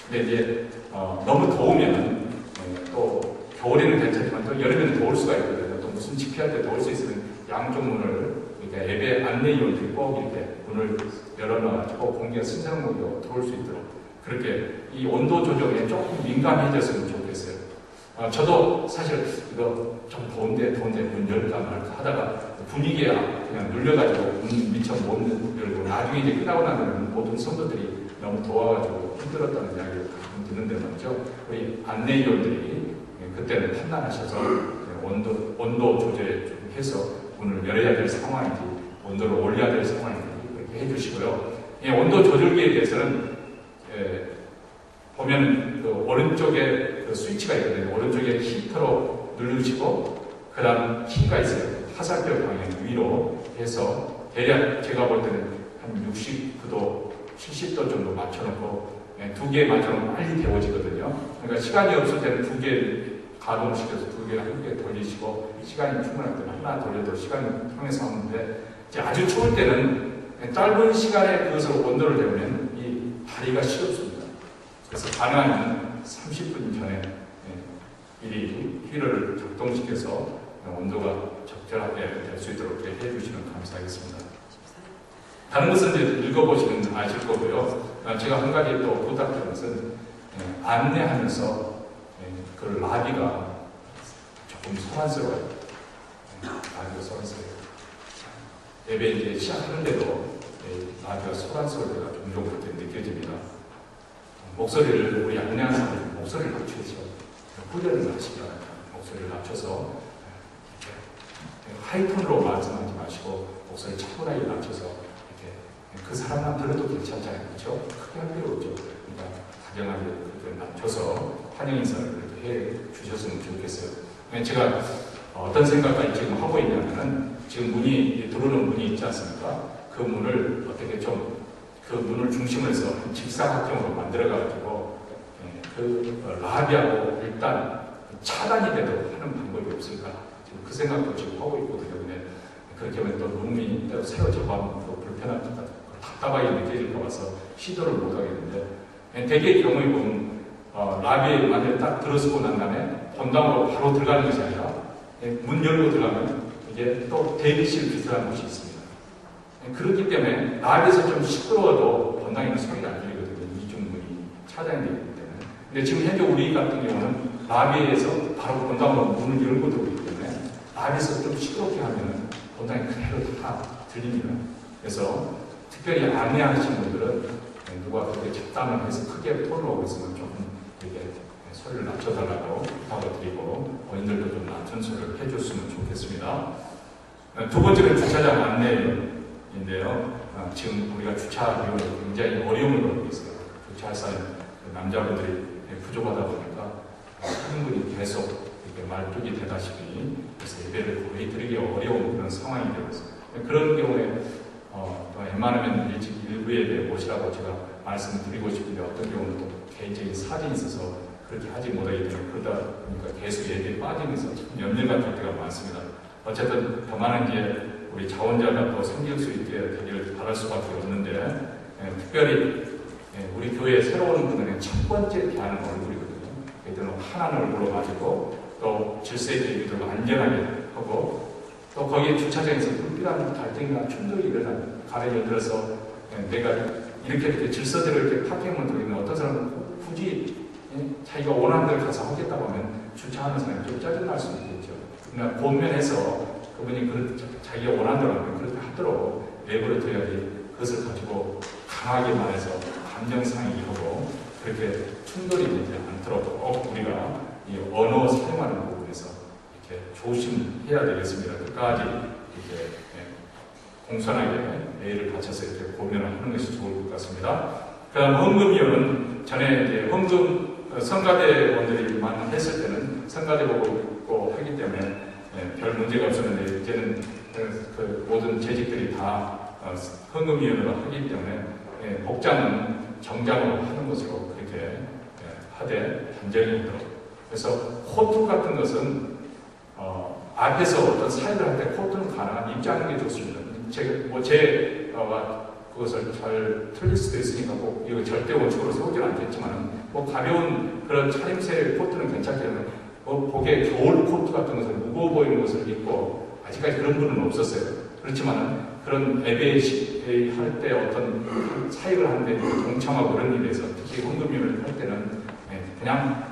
근데 이제 너무 더우면 또 겨울에는 괜찮지만 또 여름에는 더울 수가 있거든요. 또 무슨 집회할 때 더울 수 있으면 양쪽 문을 그러니까 예배 안내위원들이 꼭 이렇게 문을 열어놔가지고 공기가 신선한 공기가 들어올 수 있도록 그렇게 이 온도 조정에 조금 민감해졌으면 좋겠어요. 저도 사실 이거 좀 더운데 문 열까 말까 하다가 분위기에 그냥 눌려가지고 문 미처 못 열고 나중에 이제 끝나고 나면 모든 성도들이 너무 더워가지고 힘들었다는 이야기를 듣는데 말이죠. 우리 안내위원들이 그때는 판단하셔서 온도 조절 좀 해서 문을 열어야 될 상황인지 온도를 올려야 될 상황인지 그렇게 해주시고요. 이 온도 조절기에 대해서는 보면 그 오른쪽에 그 스위치가 있거든요. 오른쪽에 히터로 누르시고 그 다음 키가 있어요. 화살표 방향 위로 해서 대략 제가 볼 때는 한 69도, 70도 정도 맞춰놓고 두 개의 마찰은 빨리 데워지거든요. 그러니까 시간이 없을 때는 두 개 가동시켜서 두 개를 함께 돌리시고, 시간이 충분할 때는 하나 돌려도 시간을 통해서 하는데, 이제 아주 추울 때는 짧은 시간에 그것을 온도를 내면 이 다리가 시렵습니다. 그래서 가능하면 30분 전에 미리 힐을 작동시켜서 온도가 적절하게 될 수 있도록 해주시면 감사하겠습니다. 다른 것은 이제 읽어보시면 아실 거고요. 제가 한 가지 또 부탁드린 것은 안내하면서 그 라비가 조금 소란스러워요. 라비가 소란스러워요. 예배 이제 시작하는데도 라비가 소란스러울 때가 종종 그렇게 느껴집니다. 목소리를 우리 안내하는 사람들 목소리를 낮추죠. 훈련을 하시기 바랍니다. 목소리를 낮춰서 하이톤으로 말씀하지 마시고 목소리를 차분하게 낮춰서 그 사람만 들어도 괜찮잖아요. 그렇죠? 크게 할 필요 없죠. 그러니까 다정하게 낮춰서 환영 인사를 해 주셨으면 좋겠어요. 제가 어떤 생각까지 지금 하고 있냐면은, 지금 문이, 들어오는 문이 있지 않습니까? 그 문을 어떻게 좀, 그 문을 중심으로 해서 직사각형으로 만들어가지고, 그 라비하고 일단 차단이 되도록 하는 방법이 없을까? 지금 그 생각도 지금 하고 있거든요. 근데 그렇게 하면 또 룸이 새로 접하면 또 불편할 것 같아요. 답답하게 느껴질까 봐서 시도를 못 하겠는데, 대개의 경우에 보면 라비에 만약에 딱 들어서고 난 다음에 본당으로 바로 들어가는 것이 아니라 문 열고 들어가면 이게 또 대기실 비슷한 곳이 있습니다. 그렇기 때문에 라비에서 좀 시끄러워도 본당에는 소리가 안 들리거든요. 이중문이 차단되기 때문에. 근데 지금 현재 우리 같은 경우는 라비에서 바로 본당으로 문을 열고 들어오기 때문에 라비에서 좀 시끄럽게 하면 본당이 그대로 다 들립니다. 그래서 특별히 안내하시는 분들은 누가 그렇게 잡담을 해서 크게 톤으로 하고 있으면 조금 이렇게 소리를 낮춰달라고 부탁을 드리고, 본인들도 좀 낮춘 소리를 해줬으면 좋겠습니다. 두 번째는 주차장 안내인데요. 지금 우리가 주차 비용이 굉장히 어려움을 겪고 있어요. 주차할 사람 남자분들이 부족하다 보니까 충분히 계속 이렇게 말뚝이 되다시피 그래서 예배를 거의 드리기 어려운 그런 상황이 되고 있어요. 그런 경우에 웬만하면 일찍 일부 예배 오시라고 제가 말씀드리고 싶은데, 어떤 경우는 또 개인적인 사정이 있어서 그렇게 하지 못하기 때문에 그러다 보니까 계속 예배에 빠지면서 염려가 될 때가 많습니다. 어쨌든 더 많은 이제 우리 자원자가 더 생길 수 있게 되기를 바랄 수밖에 없는데, 특별히 우리 교회에 새로 오는 분들은 첫 번째 대하는 얼굴이거든요. 얘들은 환한 얼굴로 가지고 또 질서 있게 얘기들고 안전하게 하고, 또 거기에 주차장에서 불필요한 갈등이나 충돌이 일어나요. 가령 예를 들어서 내가 이렇게 질서대로 이렇게 파킹을 돌리면 어떤 사람은 굳이 자기가 원하는 데를 가서 하겠다고 하면 주차하는 사람이 좀 짜증날 수 있겠죠. 그러나 본면에서 그분이 자기가 원하는 대로 하면 그렇게 하도록 내버려 둬야지, 그것을 가지고 강하게 말해서 감정상이하고 그렇게 충돌이 되지 않도록 꼭 우리가 이 언어 사용하는 부분에서 이렇게 조심해야 되겠습니다. 끝까지 이렇게 공손하게 예의를 갖춰서 이렇게 고면을 하는 것이 좋을 것 같습니다. 그 다음 헌금위원은 전에 이제 헌금 성가대원들이 했을 때는 성가대 보고 있고 하기 때문에 별 문제가 없었는데, 이제는 그 모든 재직들이 다 헌금위원으로 하기 때문에 복장은 정장으로 하는 것으로 그렇게 하되 단정히 하도록. 그래서 코트 같은 것은 앞에서 어떤 사회를 할 때 코트는 가능한 입장하는 게 좋습니다. 제가 그것을 잘 틀릴 수도 있으니까 꼭 이거 절대 원칙으로 세우지는 않겠지만, 가벼운 그런 차림새의 코트는 괜찮겠는데, 복에 겨울 코트 같은 것을 무거워 보이는 것을 입고, 아직까지 그런 분은 없었어요. 그렇지만 그런 예배 할 때 어떤 사역을 하는데 동참하고 그런 일에 대해서, 특히 헌금위원을 할 때는 그냥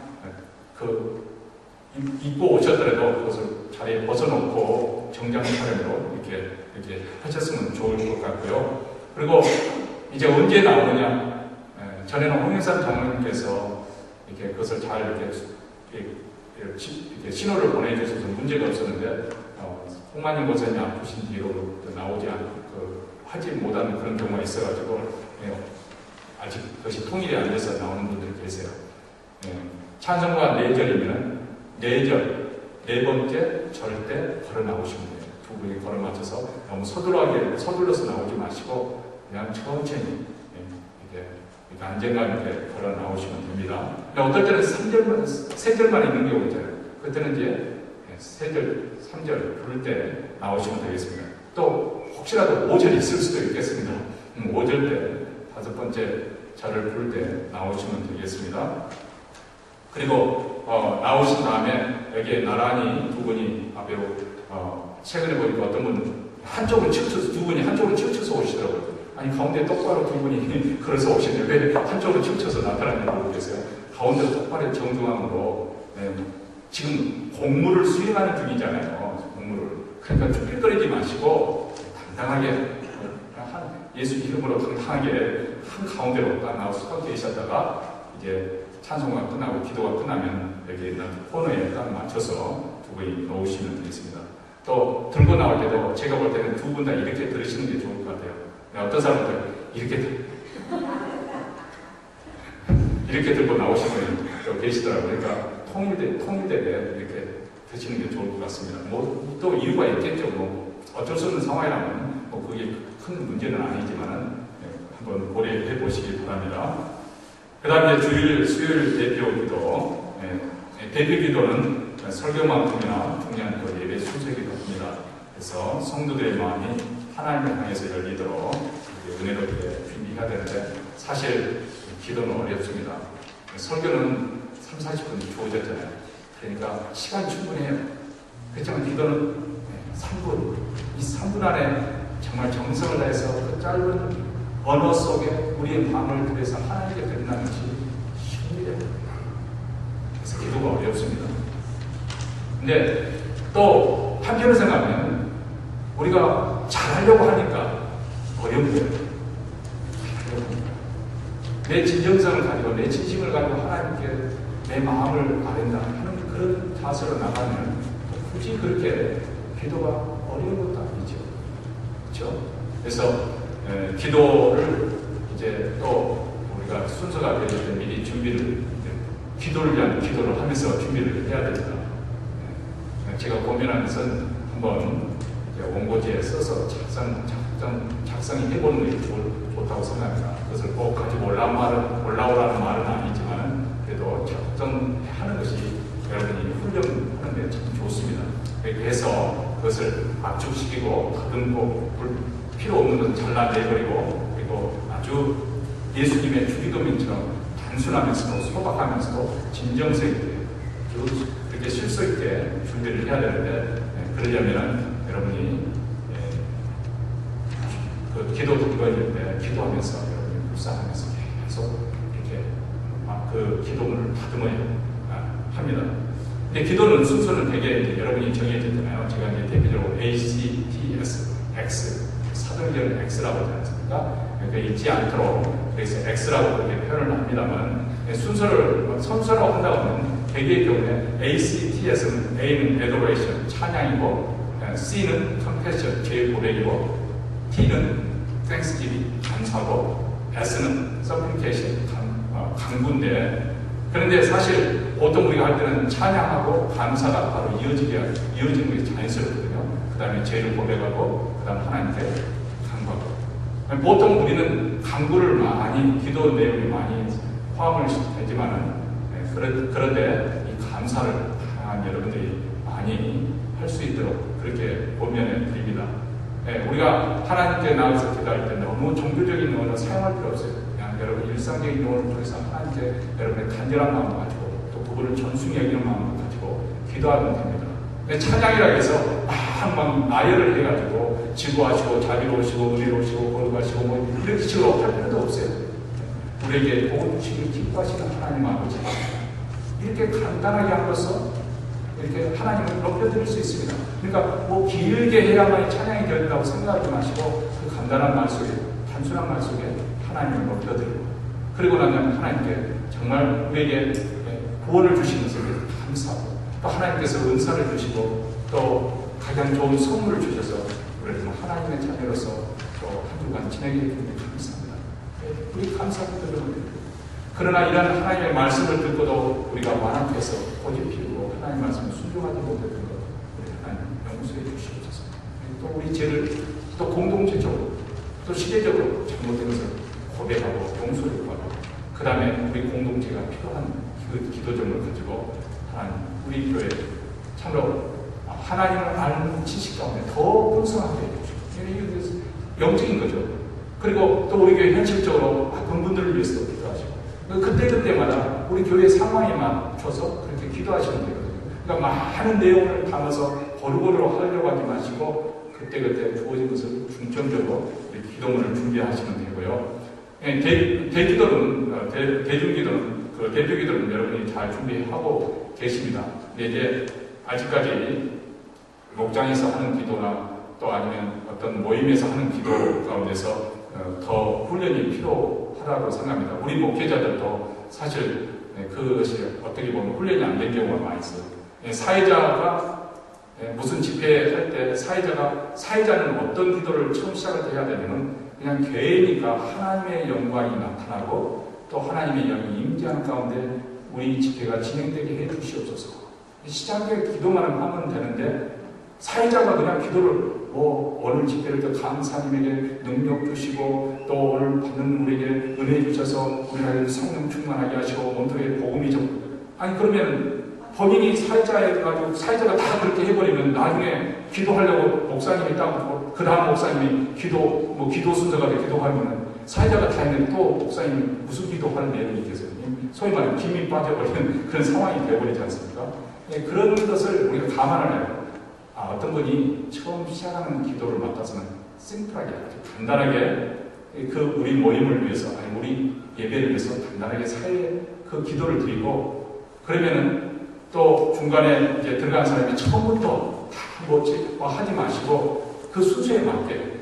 입고 오셨더라도 그것을 자리에 벗어놓고 정장 차림으로 이렇게 하셨으면 좋을 것 같고요. 그리고 이제 언제 나오느냐? 전에는 홍영삼 장로님께서 이렇게 그것을 잘 이렇게 신호를 보내주셔서 문제가 없었는데, 홍만인 권사님이 아프신 뒤로 나오지 않고 하지 못하는 그런 경우가 있어가지고 아직 그것이 통일이 안 돼서 나오는 분들이 계세요. 찬송가 4절이면 4절, 네 번째 절 때 걸어 나오시면 돼요. 두 분이 걸어 맞춰서 너무 서둘러서 나오지 마시고 그냥 천천히 이렇게 안정감 있게 걸어 나오시면 됩니다. 어떨 때는 3절만, 3절만 있는 경우 있잖아요. 그때는 이제 3절, 3절 부를 때 나오시면 되겠습니다. 또 혹시라도 5절이 있을 수도 있겠습니다. 5절 때 5번째 절을 부를 때 나오시면 되겠습니다. 그리고 나오신 다음에 여기에 나란히 두 분이 매우 최근에 보니까 어떤 분 한쪽은 치우쳐서 두 분이 한쪽으로 치우쳐서 오시더라고요. 아니 가운데 똑바로 두 분이 걸어서 오시는데 왜 한쪽으로 치우쳐서 나타나는지 모르겠어요. 가운데 똑바로 정중함으로 지금 공무를 수행하는 중이잖아요. 공무를. 그러니까 쭈삣거리지 마시고 당당하게 예수 이름으로 당당하게 한 가운데로 딱 나와서 계셨다가 이제 찬송가 끝나고 기도가 끝나면 여기 있는 코너에 딱 맞춰서 두 분이 놓으시면 되겠습니다. 또 들고 나올 때도 제가 볼 때는 두 분 다 이렇게 들으시는 게 좋을 것 같아요. 어떤 사람들 이렇게 들고 나오시는 분이 계시더라고요. 그러니까 통일되게 이렇게 드시는 게 좋을 것 같습니다. 뭐 또 이유가 있겠죠. 뭐 어쩔 수 없는 상황이라면 뭐 그게 큰 문제는 아니지만은 한번 고려해 보시기 바랍니다. 그 다음에 주일, 수요일 대표 기도. 대표 기도는 설교만큼이나 중요한 그 예배 순서이기도 합니다. 그래서 성도들의 마음이 하나님을 향해서 열리도록 은혜롭게 준비해야 되는데 사실 기도는 어렵습니다. 설교는 3-40분 주어졌잖아요. 그러니까 시간이 충분해요. 그렇지만 기도는 3분, 이 3분 안에 정말 정성을 다해서 그 짧은 언어 속에 우리의 마음을 들여서 하나님께 드린다는 것이 쉬운 일이에요. 그래서 기도가 어렵습니다. 근데 또 한편으로 생각하면 우리가 잘하려고 하니까 어려운 거예요. 내 진정성을 가지고 내 진심을 가지고 하나님께 내 마음을 아랜다 하는 그런 자세로 나가면 굳이 그렇게 기도가 어려운 것도 아니죠. 그렇죠? 그래서 기도를 이제 또 우리가 순서가 되기 때문에 미리 준비를 기도를 위한 기도를 하면서 준비를 해야 됩니다. 제가 고민하면서 한번 원고지에 써서 작성해 해보는 게 좋다고 생각합니다. 그것을 꼭 가지고 올라오라는 말은 아니지만 그래도 작성하는 것이 여러분이 훈련하는 데 참 좋습니다. 그렇게 해서 그것을 압축시키고 다듬고 필요 없는 건 잘라내버리고 그리고 아주 예수님의 주기도민처럼 단순하면서도 소박하면서도 진정성 있게 그렇게 실수 있게 준비를 해야 되는데 그러려면 여러분이 그 기도 듣거릴 때 기도하면서 여러분이 묵상하면서 계속 이렇게 그 기도문을 다듬어야 합니다. 근데 기도는 순서는 되게 여러분이 정해졌잖아요. 제가 이제 대표적으로 ACTS, X, 사등절 X라고 하지 않습니까? 그러니까 잊지 않도록 그래서 X라고 그렇게 표현을 합니다만 순서를 선서라고 한다고 하면 대개의 경우에 ACTS는 A는 Adoration, 찬양이고 C는 Confession, 죄 고백이고 T는 Thanksgiving, 감사고 S는 Supplication, 간구인데 그런데 사실 보통 우리가 할 때는 찬양하고 감사가 바로 이어지는 게 자연스럽거든요. 그 다음에 죄를 고백하고 그 다음 하나님께 간구하고 보통 우리는 간구를 많이 기도 내용이 많이 포함을 되지만은 그런데 이 감사를 여러분들이 많이 할 수 있도록 그렇게 보면은 드립니다. 우리가 하나님께 나와서 기도할 때 너무 종교적인 언어 사용할 필요 없어요. 그냥 여러분 일상적인 용어를 통해서 하나님께 여러분의 간절한 마음을 가지고 또 그분을 전숭히 여기는 마음을 가지고 기도하면 됩니다. 찬양이라 해서 막 나열을 해가지고 지구하시고 자비로우시고 은혜로우시고 거룩하시고 뭐 이렇게 식으로 할 필요도 없어요. 우리에게 복을 주시기 기뻐하시는 하나님 아버지 이렇게 간단하게 함으로써 이렇게 하나님을 높여드릴 수 있습니다. 그러니까 뭐 길게 해야만 찬양이 되었다고 생각하지 마시고 그 간단한 말 속에 단순한 말 속에 하나님을 높여드리고 그리고 나면 하나님께 정말 우리에게 구원을 주신 것에 감사하고 또 하나님께서 은사를 주시고 또 가장 좋은 선물을 주셔서 우리를 하나님의 자녀로서 또 한 주간 지내게 해주니 감사합니다. 우리 감사합니다. 그러나 이런 하나님의 말씀을 듣고도 우리가 완악해서 고집 피우고 하나님의 말씀을 순종하지 못했던 것 우리 하나님 용서해 주시옵소서. 또 우리 죄를 또 공동체적으로 또 시대적으로 잘못된 것을 고백하고 용서를 구하고 그 다음에 우리 공동체가 필요한 그 기도점을 가지고 우리 교회 참으로 하나님을 아는 지식 가운데 더 풍성하게 해주시고 영적인 거죠. 그리고 또 우리 교회 현실적으로 바쁜 분들을 위해서도 기도하시고 그때그때마다 우리 교회 상황에 맞춰서 그렇게 기도하시면 되거든요. 그러니까 많은 내용을 담아서 고루고루 하려고 하지 마시고 그때그때 주어진 것을 중점적으로 기도문을 준비하시면 되고요. 대기도는 대중기도는 대표기도는 여러분이 잘 준비하고 계십니다. 근데 이제 아직까지 목장에서 하는 기도나 또 아니면 어떤 모임에서 하는 기도 가운데서 더 훈련이 필요하다고 생각합니다. 우리 목회자들도 사실 그것이 어떻게 보면 훈련이 안 된 경우가 많이 있어요. 사회자가 무슨 집회할 때 사회자는 어떤 기도를 처음 시작을 해야 되냐면 그냥 교회니까 하나님의 영광이 나타나고 또 하나님의 영이 임재하는 가운데 우리 집회가 진행되게 해 주시옵소서. 시작에 기도만 하면 되는데 사회자가 그냥 기도를 오늘 집회를 또 강사님에게 능력 주시고 또 오늘 받는 우리에게 은혜 주셔서 우리를 성령 충만하게 하시고 온통에 복음이 좀 그러면 본인이 사회자가 다 그렇게 해버리면 나중에 기도하려고 목사님이 따고 그 다음 목사님이 기도 순서가 돼 기도하면 사회자가 다 했는데 또 목사님이 무슨 기도하는 내용이 있겠어요? 소위 말하면 김이 빠져버리는 그런 상황이 되어버리지 않습니까? 그런 것을 우리가 감안을 해요. 어떤 분이 처음 시작하는 기도를 맡아서는 심플하게 아주 간단하게 우리 모임을 위해서 우리 예배를 위해서 간단하게 사회에 그 기도를 드리고 그러면은 또 중간에 이제 들어간 사람이 처음부터 다 하지 마시고 그 순서에 맞게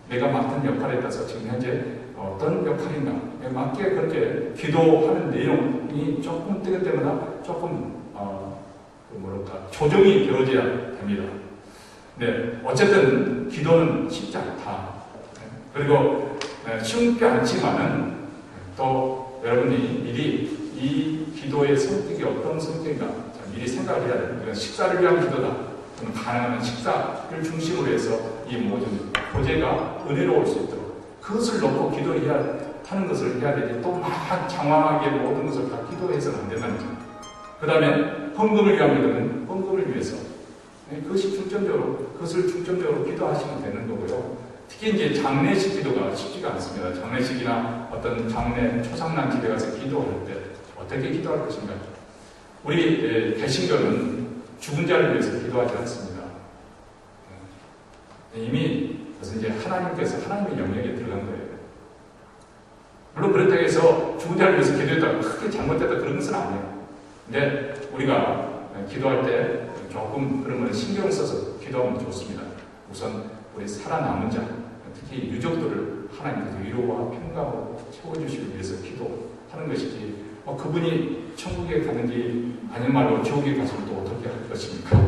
내가 맡은 역할에 따라서 지금 현재 어떤 역할인가 맞게 그렇게 기도하는 내용이 조금 뜨는 때마다 조금 조정이 되어져야 됩니다. 네, 어쨌든 기도는 쉽지 않다. 그리고 쉽지 않지만은 또 여러분이 미리 이 기도의 성격이 어떤 성격인가 미리 생각을 해야 됩니다. 식사를 위한 기도다. 그럼 가능한 식사를 중심으로 해서 이 모든 교제가 은혜로울 수 있도록 그것을 놓고 기도를 하는 것을 해야 되지 또 막 장황하게 모든 것을 다 기도해서는 안 된다는 거죠. 그 다음에 헌금을 위한 기도는 헌금을 위해서 그것을 중점적으로 기도하시면 되는 거고요. 특히 이제 장례식 기도가 쉽지가 않습니다. 장례식이나 어떤 장례 초상난 집에 가서 기도할 때 어떻게 기도할 것인가? 우리 개신교는 죽은 자를 위해서 기도하지 않습니다. 이미 그것은 이제 하나님의 영역에 들어간 거예요. 물론 그렇다고 해서 죽은 자를 위해서 기도했다가 크게 잘못됐다 그런 것은 아니에요. 근데 우리가 기도할 때 조금 그런 걸 신경 써서 기도하면 좋습니다. 우선 우리 살아남은 자, 특히 유족들을 하나님께서 위로와 평강으로 채워주시기 위해서 기도하는 것이지 그분이 천국에 가는지 아니면 지옥에 가서는 또 어떻게 할 것입니까?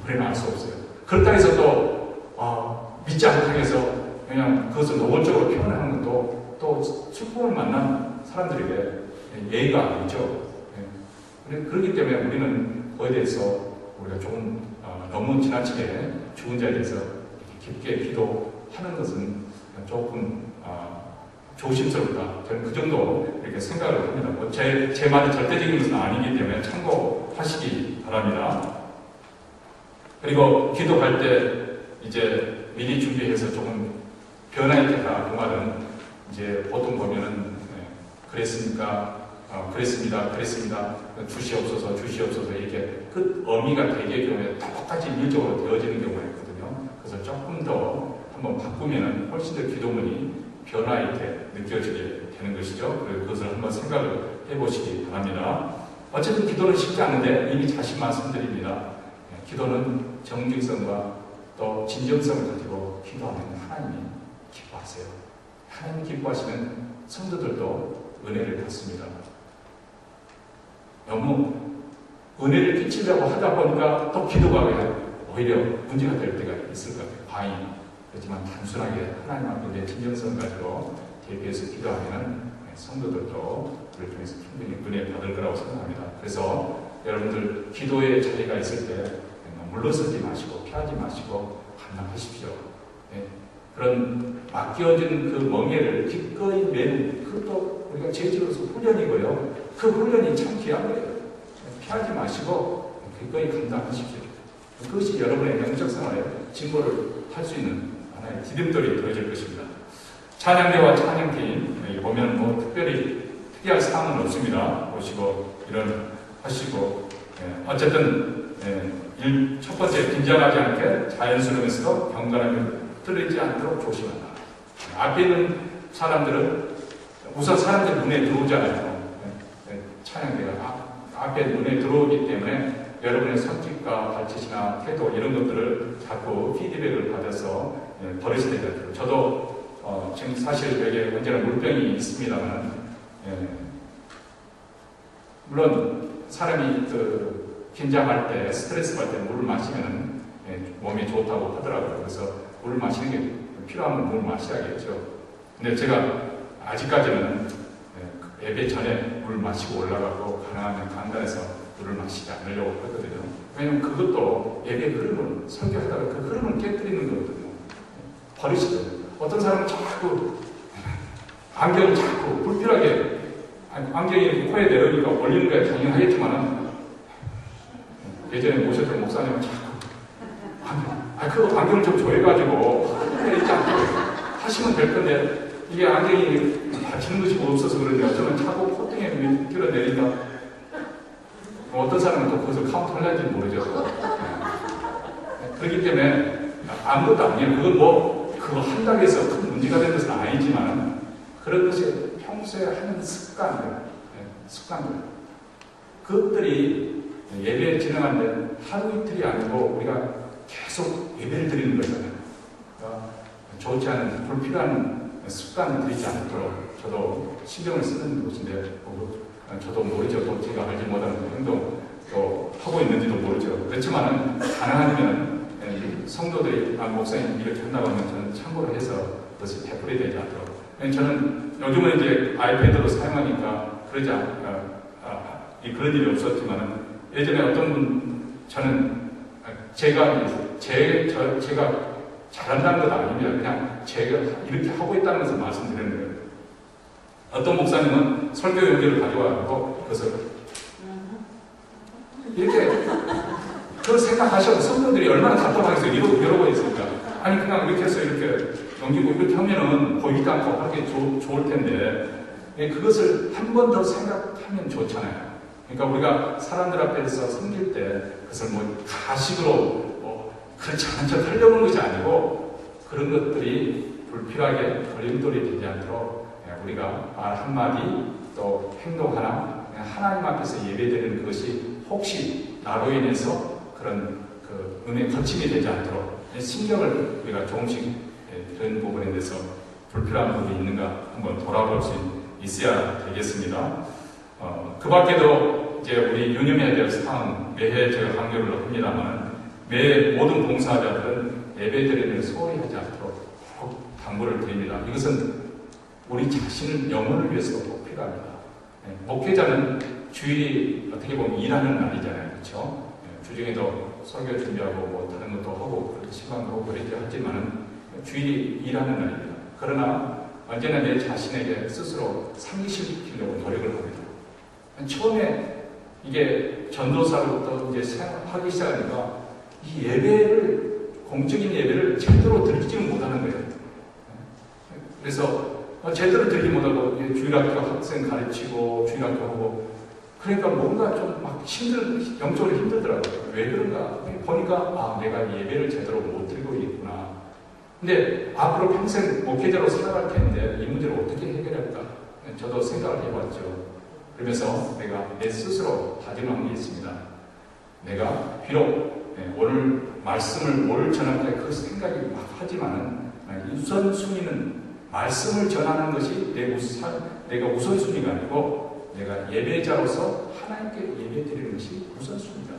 우리는 알 수 없어요. 그렇다 해서 또 믿지 않다고 해서 그냥 그것을 노골적으로 표현하는 것도 또 축복을 만난 사람들에게 예의가 아니죠. 그렇기 때문에 우리는 그에 대해서 우리가 조금 너무 지나치게 죽은 자에 대해서 깊게 기도하는 것은 조금 조심스럽다. 저는 그 정도 이렇게 생각을 합니다. 제 말이 절대적인 것은 아니기 때문에 참고하시기 바랍니다. 그리고 기도할 때 이제 미리 준비해서 조금 변화의 때가 그 말은 이제 보통 보면은 그랬습니다. 주시옵소서 이렇게 그 어미가 대개 경우에 똑같이 밀적으로 되어지는 경우가 있거든요. 그래서 조금 더 한번 바꾸면 훨씬 더 기도문이 변화 있게 느껴지게 되는 것이죠. 그래서 그것을 한번 생각을 해보시기 바랍니다. 어쨌든 기도는 쉽지 않은데 이미 다시 말씀드립니다. 기도는 정직성과 또 진정성을 가지고 기도하면 하나님이 기뻐하세요. 하나님이 기뻐하시면 성도들도 은혜를 받습니다. 너무 은혜를 끼치려고 하다 보니까 또 기도가 오히려 문제가 될 때가 있을 것 같아요. 과잉. 그렇지만 단순하게 하나님 앞에 내 진정성을 가지고 대비해서 기도하면 성도들도 우리를 통해서 충분히 은혜 받을 거라고 생각합니다. 그래서 여러분들 기도의 자리가 있을 때 물러서지 마시고 피하지 마시고 감당하십시오. 그런 맡겨진 그 멍에를 기꺼이 매는 그것도 우리가 재직으로서 훈련이고요. 그 훈련이 참 귀한 거예요. 피하지 마시고 기꺼이 감당하십시오. 그것이 여러분의 영적 생활에 진보를 할 수 있는 하나의 디딤돌이 되어질 것입니다. 찬양대와 찬양팀 보면 뭐 특별히 특이할 사항은 없습니다. 보시고 이런 하시고 어쨌든 첫 번째 긴장하지 않게 자연스러우면서도 경건함이 틀리지 않도록 조심한다. 앞에 있는 사람들은 우선 사람들 눈에 들어오잖아요. 찬양대가 앞에 눈에 들어오기 때문에 여러분의 성격과 발짓이나 태도 이런 것들을 자꾸 피드백을 받아서 버리셔야 되죠. 저도 지금 사실 여기에 언제나 물병이 있습니다만 물론 사람이 긴장할 때 스트레스 받을 때 물을 마시면 몸에 좋다고 하더라고요. 그래서 물을 마시는 게 필요하면 물을 마셔야겠죠. 근데 제가 아직까지는 예배 전에 물 마시고 올라가고 가능하면 간단해서 물을 마시지 않으려고 하거든요. 왜냐면 그것도 예배 흐름을 설교하다가 그 흐름을 깨뜨리는 거거든요. 버리시더라고요. 어떤 사람은 자꾸 안경을 자꾸 불필요하게 안경이 코에 내려오니까 올리는 거야 당연하겠지만은 예전에 모셨던 목사님은 자꾸 그거 안경을 좀 조여가지고 있지 않고 하시면 될 건데 이게 안경이 받치는 것이 없어서 그런데 어쩌면 차고 콧등에 끌어내린다. 어떤 사람은 또 거기서 카운터 하려는지 모르죠. 그렇기 때문에 아무것도 아니에요. 그건 뭐 그거 한다고 해서 큰 문제가 되는 것은 아니지만 그런 것이 평소에 하는 습관들 그것들이 예배 진행하는데 하루 이틀이 아니고 우리가 계속 예배를 드리는 거잖아요. 그러니까 좋지 않은 불필요한 습관을 들이지 않도록 저도 신경을 쓰는 것인데 저도 모르죠. 또 제가 알지 못하는 행동 또 하고 있는지도 모르죠. 그렇지만은 가능하면 성도들이 목사님 이렇게 한다고 하면 저는 참고를 해서 그것이 되풀이 되지 않도록. 저는 요즘은 이제 아이패드로 사용하니까 그러지 그런 일이 없었지만은 예전에 어떤 분 저는 제가 잘한다는 것 아닙니다. 그냥 제가 이렇게 하고 있다는 것을 말씀드리는 거예요. 어떤 목사님은 설교 용기를 가져와서 그것을 이렇게 그걸 생각하셔도 성도들이 얼마나 답답하겠어요. 이러고 있으니까. 아니 그냥 이렇게 해서 이렇게 넘기고 이렇게 하면은 보이지도 않고 하기 좋을 텐데 그것을 한 번 더 생각하면 좋잖아요. 그러니까 우리가 사람들 앞에서 섬길 때 그것을 뭐 가식으로 그렇지 않은 척 하려는 것이 아니고 그런 것들이 불필요하게 걸림돌이 되지 않도록 우리가 말 한마디 또 행동 하나 하나님 앞에서 예배드리는 것이 혹시 나로 인해서 그런 은혜의 거침이 되지 않도록 신경을 우리가 조금씩 그런 부분에 대해서 불필요한 부분이 있는가 한번 돌아볼 수 있어야 되겠습니다. 그 밖에도 이제 우리 유념해야 될 사항 매해 제가 강조를 합니다만 매 모든 봉사자들은 예배드리는 소홀히 하지 않도록 꼭 당부를 드립니다. 이것은 우리 자신을 영혼을 위해서도 꼭 필요합니다. 목회자는 주일이 어떻게 보면 일하는 날이잖아요. 그렇죠? 주중에도 설교 준비하고 뭐 다른 것도 하고 그렇게 시간도 하고 그렇게 하지만은 주일이 일하는 날입니다. 그러나 언제나 내 자신에게 스스로 상기시키려고 노력을 합니다. 처음에 이게 전도사로부터 이제 하기 시작하니까 이 예배를 공적인 예배를 제대로 드리지는 못하는 거예요. 그래서 제대로 들리지 못하고 주일학교 학생 가르치고 주일학교 하고 그러니까 뭔가 좀 막 영적으로 힘들더라고요. 왜 그런가 보니까 내가 예배를 제대로 못 드리고 있구나. 근데 앞으로 평생 목회자로 살아갈 텐데 이 문제를 어떻게 해결할까 저도 생각을 해봤죠. 그러면서 내가 내 스스로 다짐한 게 있습니다. 내가 비록 오늘 말씀을 뭘 전할까 그 생각이 막 하지만은 우선순위는 말씀을 전하는 것이 내가 우선순위가 아니고 내가 예배자로서 하나님께 예배드리는 것이 우선순위다.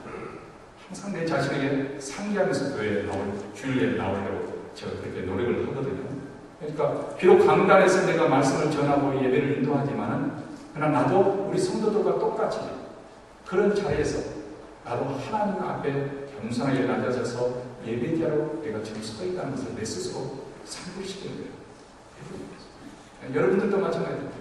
항상 내 자신에게 상기하면서 교회에 주일에 나오려고 제가 그렇게 노력을 하거든요. 그러니까 비록 강단에서 내가 말씀을 전하고 예배를 인도하지만은 그러나 나도 우리 성도들과 똑같이 그런 자리에서 나도 하나님 앞에 겸손하게 낮아져서 예배자로 내가 지금 서 있다는 것을 내 스스로 상기시키는 거예요. 여러분들도 마찬가지입니다.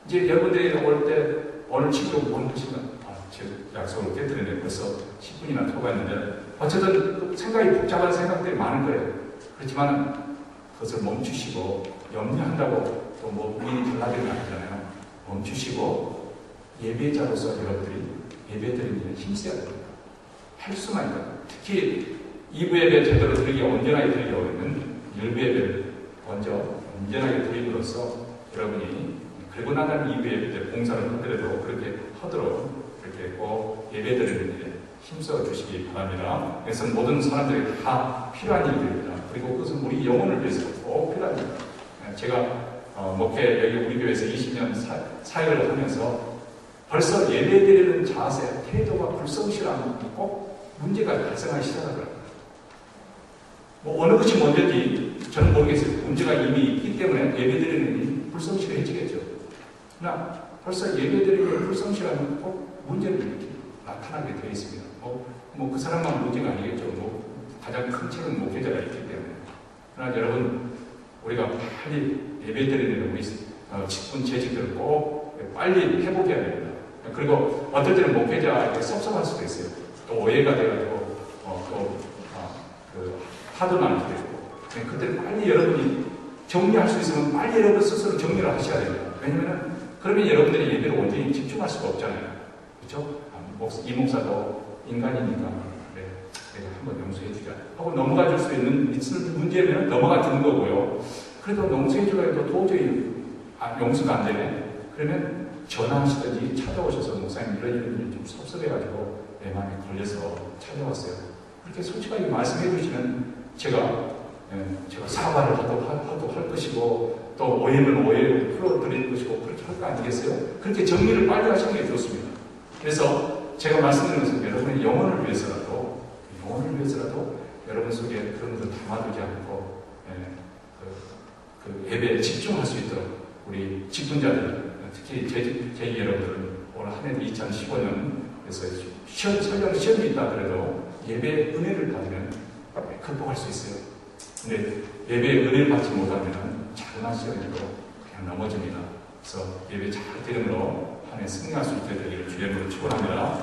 이제 여러분들이 올 때 오늘 친구 뭐 하시면 제 약속을 깨뜨리는데 벌써 10분이나 통과했는데 어쨌든 생각이 복잡한 생각들이 많은 거예요. 그렇지만 그것을 멈추시고 염려한다고 또 뭐 우리 달라지는 거 아니잖아요. 멈추시고 예배자로서 여러분들이 예배드리는 일에 힘써야 됩니다. 할 수만 있다. 특히 2부 예배 제대로 드리기 온전하게 드리기 어려운 1부 예배를 먼저 온전하게 드림으로써 여러분이 그리고 나가는 2부 예배 때 봉사를 하더라도 그렇게 하도록 그렇게 꼭 예배 드리는 일에 힘써 주시기 바랍니다. 그래서 모든 사람들이 다 필요한 일들입니다. 그리고 그것은 우리 영혼을 위해서 꼭 필요합니다. 제가 목회 여기 우리 교회에서 20년 사역을 하면서 벌써 예배드리는 자세, 태도가 불성실하면 꼭 문제가 발생하기 시작하더라고요. 뭐 어느 것이 먼저인지 저는 모르겠어요. 문제가 이미 있기 때문에 예배드리는 일이 불성실해지겠죠. 그러나 벌써 예배드리는 불성실하면 꼭 문제는 이렇게 나타나게 되어 있습니다. 뭐 그 사람만 문제가 아니겠죠. 뭐 가장 큰 책은 목회자가 있기 때문에. 그러나 여러분 우리가 빨리 예배드리는 우리 직분 재직들을 꼭 빨리 회복해야 됩니다. 그리고 어떨 때는 목회자에게 섭섭할 수도 있어요. 또 오해가 돼가지고 하도만 하게 되고 그때는 빨리 여러분이 정리할 수 있으면 빨리 여러분 스스로 정리를 하셔야 됩니다. 왜냐면 그러면 여러분들이 예배를 온전히 집중할 수가 없잖아요. 그렇죠? 이 목사도 인간이니까 내가 한번 용서해 주자 하고 넘어가 줄 수 있는 문제면 넘어가 주는 거고요. 그래도 용서해 주려 해도 도저히 용서가 안 되네. 그러면 전화하시든지 찾아오셔서 목사님 이런 일이 좀 섭섭해가지고 내 마음에 걸려서 찾아왔어요. 그렇게 솔직하게 말씀해 주시면 제가 사과를 하도 할 것이고 또 오해는 오해를 풀어드릴 것이고 그렇게 할 거 아니겠어요? 그렇게 정리를 빨리 하시는 게 좋습니다. 그래서 제가 말씀드리면서 여러분의 영혼을 위해서라도 여러분 속에 그런 것을 담아두지 않고 그 예배에 집중할 수 있도록 우리 직분자들 특히 제 여러분들은 오늘 한 해도 2015년에서 설령 시험이 있다 하더라도 예배의 은혜를 받으면 극복할 수 있어요. 근데 예배의 은혜를 받지 못하면 작은 시험에도 그냥 넘어집니다. 그래서 예배 잘 드림으로 한 해 승리할 수 있게 되기를 주님으로 축원합니다.